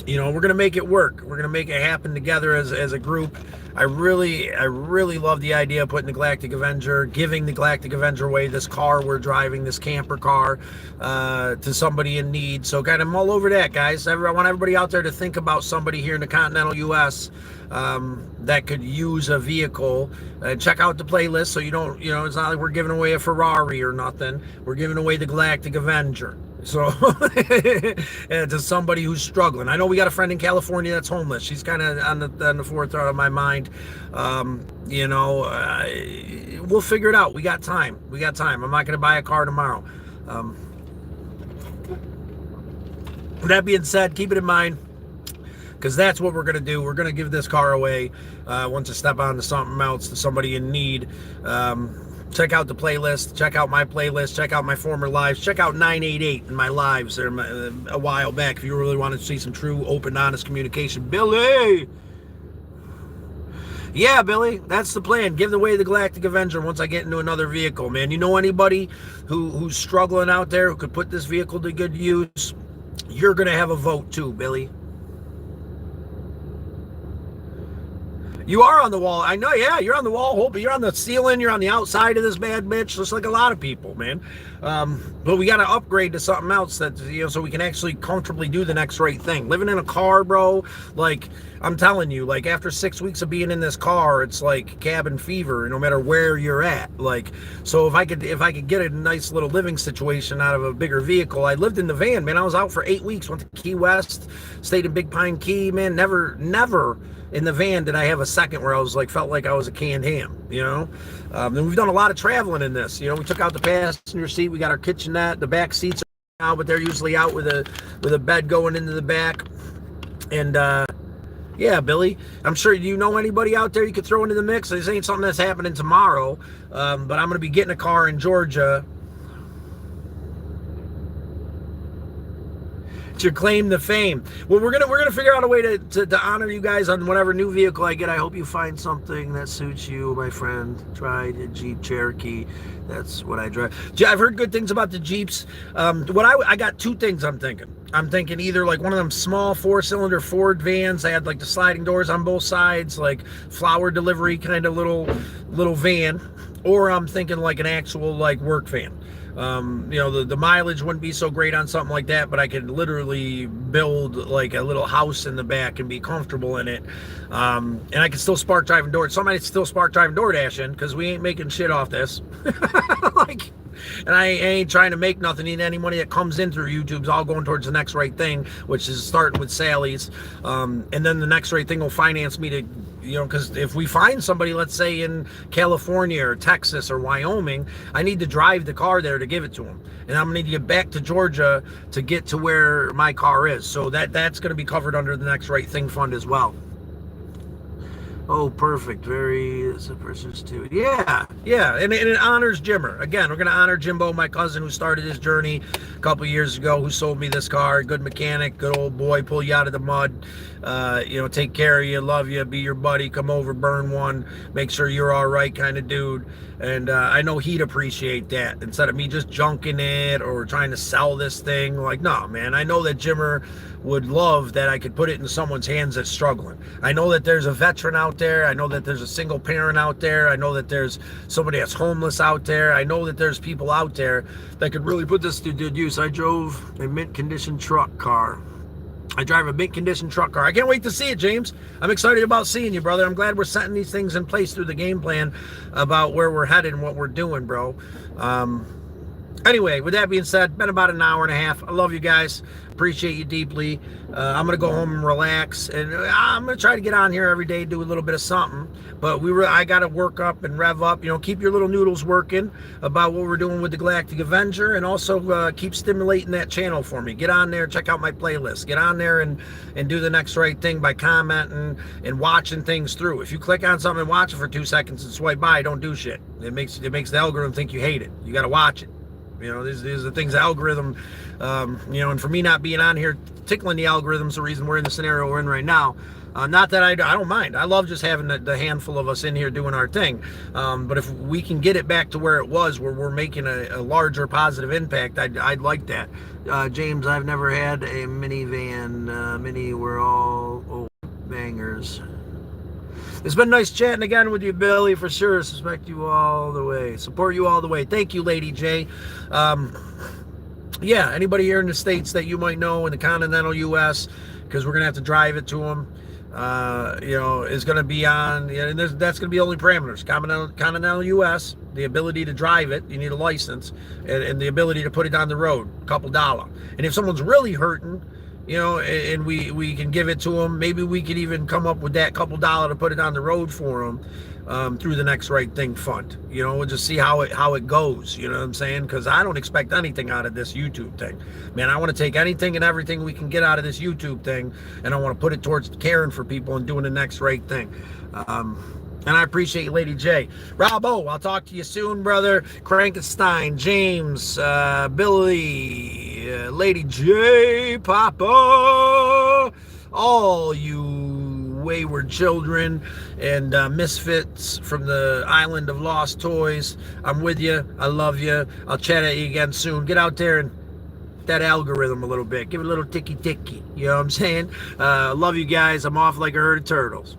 going to make it work. We're going to make it happen together as a group. I really love the idea of putting the Galactic Avenger, giving the Galactic Avenger away, this car we're driving, this camper car, to somebody in need. So kind of mull over that, guys. I want everybody out there to think about somebody here in the continental U.S. That could use a vehicle. Check out the playlist so you don't, it's not like we're giving away a Ferrari or nothing. We're giving away the Galactic Avenger. So to somebody who's struggling. I know we got a friend in California that's homeless. She's kind of on the forefront of my mind. We'll figure it out. We got time. I'm not going to buy a car tomorrow. That being said, keep it in mind, because that's what we're going to do. We're going to give this car away once I step on to something else, to somebody in need. Check out the playlist. Check out my playlist. Check out my former lives. Check out 988 in my lives there a while back if you really want to see some true, open, honest communication. Billy! Yeah, Billy, that's the plan. Give away the Galactic Avenger once I get into another vehicle, man. You know anybody who's struggling out there who could put this vehicle to good use? You're going to have a vote too, Billy. You are on the wall. I know, yeah, you're on the wall, but you're on the ceiling, you're on the outside of this bad bitch, just like a lot of people, man. But we got to upgrade to something else that, so we can actually comfortably do the next right thing. Living in a car, bro, like, I'm telling you, like, after 6 weeks of being in this car, it's like cabin fever, no matter where you're at. Like, so if I could get a nice little living situation out of a bigger vehicle. I lived in the van, man. I was out for 8 weeks, went to Key West, stayed in Big Pine Key, man. Never in the van did I have a second where I was like, felt like I was a canned ham, And we've done a lot of traveling in this. We took out the passenger seat. We got our kitchenette. The back seats are out, but they're usually out with a bed going into the back. And Yeah, Billy. I'm sure you know anybody out there you could throw into the mix. This ain't something that's happening tomorrow, but I'm going to be getting a car in Georgia to claim the fame. Well, we're gonna figure out a way to honor you guys on whatever new vehicle I get. I hope you find something that suits you, my friend. Try the Jeep Cherokee. That's what I drive. I've heard good things about the Jeeps. I got two things I'm thinking. I'm thinking either like one of them small 4-cylinder Ford vans. They had like the sliding doors on both sides, like flower delivery kind of little van, or I'm thinking like an actual like work van. The mileage wouldn't be so great on something like that, but I could literally build like a little house in the back and be comfortable in it. And I could still spark driving door. Somebody still spark driving DoorDash in, because we ain't making shit off this. And I ain't trying to make nothing. Any money that comes in through YouTube's all going towards the next right thing, which is starting with Sally's. And then the next right thing will finance me to, because if we find somebody, let's say in California or Texas or Wyoming, I need to drive the car there to give it to them. And I'm going to need to get back to Georgia to get to where my car is. So that's going to be covered under the next right thing fund as well. Oh, perfect. Very too. Yeah. And it honors Jimmer. Again, we're going to honor Jimbo, my cousin who started his journey a couple years ago, who sold me this car. Good mechanic, good old boy, pull you out of the mud. Take care of you, love you, be your buddy, come over, burn one, make sure you're all right kind of dude. And I know he'd appreciate that, instead of me just junking it or trying to sell this thing. Like, no, man, I know that Jimmer would love that I could put it in someone's hands that's struggling. I know that there's a veteran out there. I know that there's a single parent out there. I know that there's somebody that's homeless out there. I know that there's people out there that could really put this to good use. I drove a mint condition truck car. I drive a mint condition truck car. I can't wait to see it, James. I'm excited about seeing you, brother. I'm glad we're setting these things in place through the game plan about where we're headed and what we're doing, bro. Anyway, with that being said, been about an hour and a half. I love you guys. Appreciate you deeply. I'm going to go home and relax. And I'm going to try to get on here every day, do a little bit of something. But I got to work up and rev up. Keep your little noodles working about what we're doing with the Galactic Avenger. And also keep stimulating that channel for me. Get on there, check out my playlist. Get on there and do the next right thing by commenting and watching things through. If you click on something and watch it for 2 seconds and swipe by, don't do shit. It makes the algorithm think you hate it. You got to watch it. These are the things the algorithm, and for me not being on here tickling the algorithm's the reason we're in the scenario we're in right now. Not that I don't mind. I love just having the handful of us in here doing our thing. But if we can get it back to where it was, where we're making a larger positive impact, I'd like that. James, I've never had a minivan. Mini were all bangers. It's been nice chatting again with you, Billy, for sure. Suspect you all the way. Support you all the way. Thank you, Lady J. Anybody here in the States that you might know in the continental U.S., because we're going to have to drive it to them, is going to be on, and that's going to be the only parameters. Continental U.S., the ability to drive it, you need a license, and the ability to put it on the road, a couple $. And if someone's really hurting, and we can give it to them. Maybe we could even come up with that couple $. To put it on the road for them through the Next Right Thing Fund. We'll just see how it goes. You know what I'm saying? Because I don't expect anything out of this YouTube thing. Man, I want to take anything and everything we can get out of this YouTube thing, and I want to put it towards caring for people and doing the next right thing. And I appreciate you, Lady J. Robbo, I'll talk to you soon, brother. Crankenstein, James, Billy, Lady J, Papa, all you wayward children and misfits from the island of lost toys. I'm with you. I love you. I'll chat at you again soon. Get out there and that algorithm a little bit. Give it a little ticky-ticky. You know what I'm saying? Love you guys. I'm off like a herd of turtles.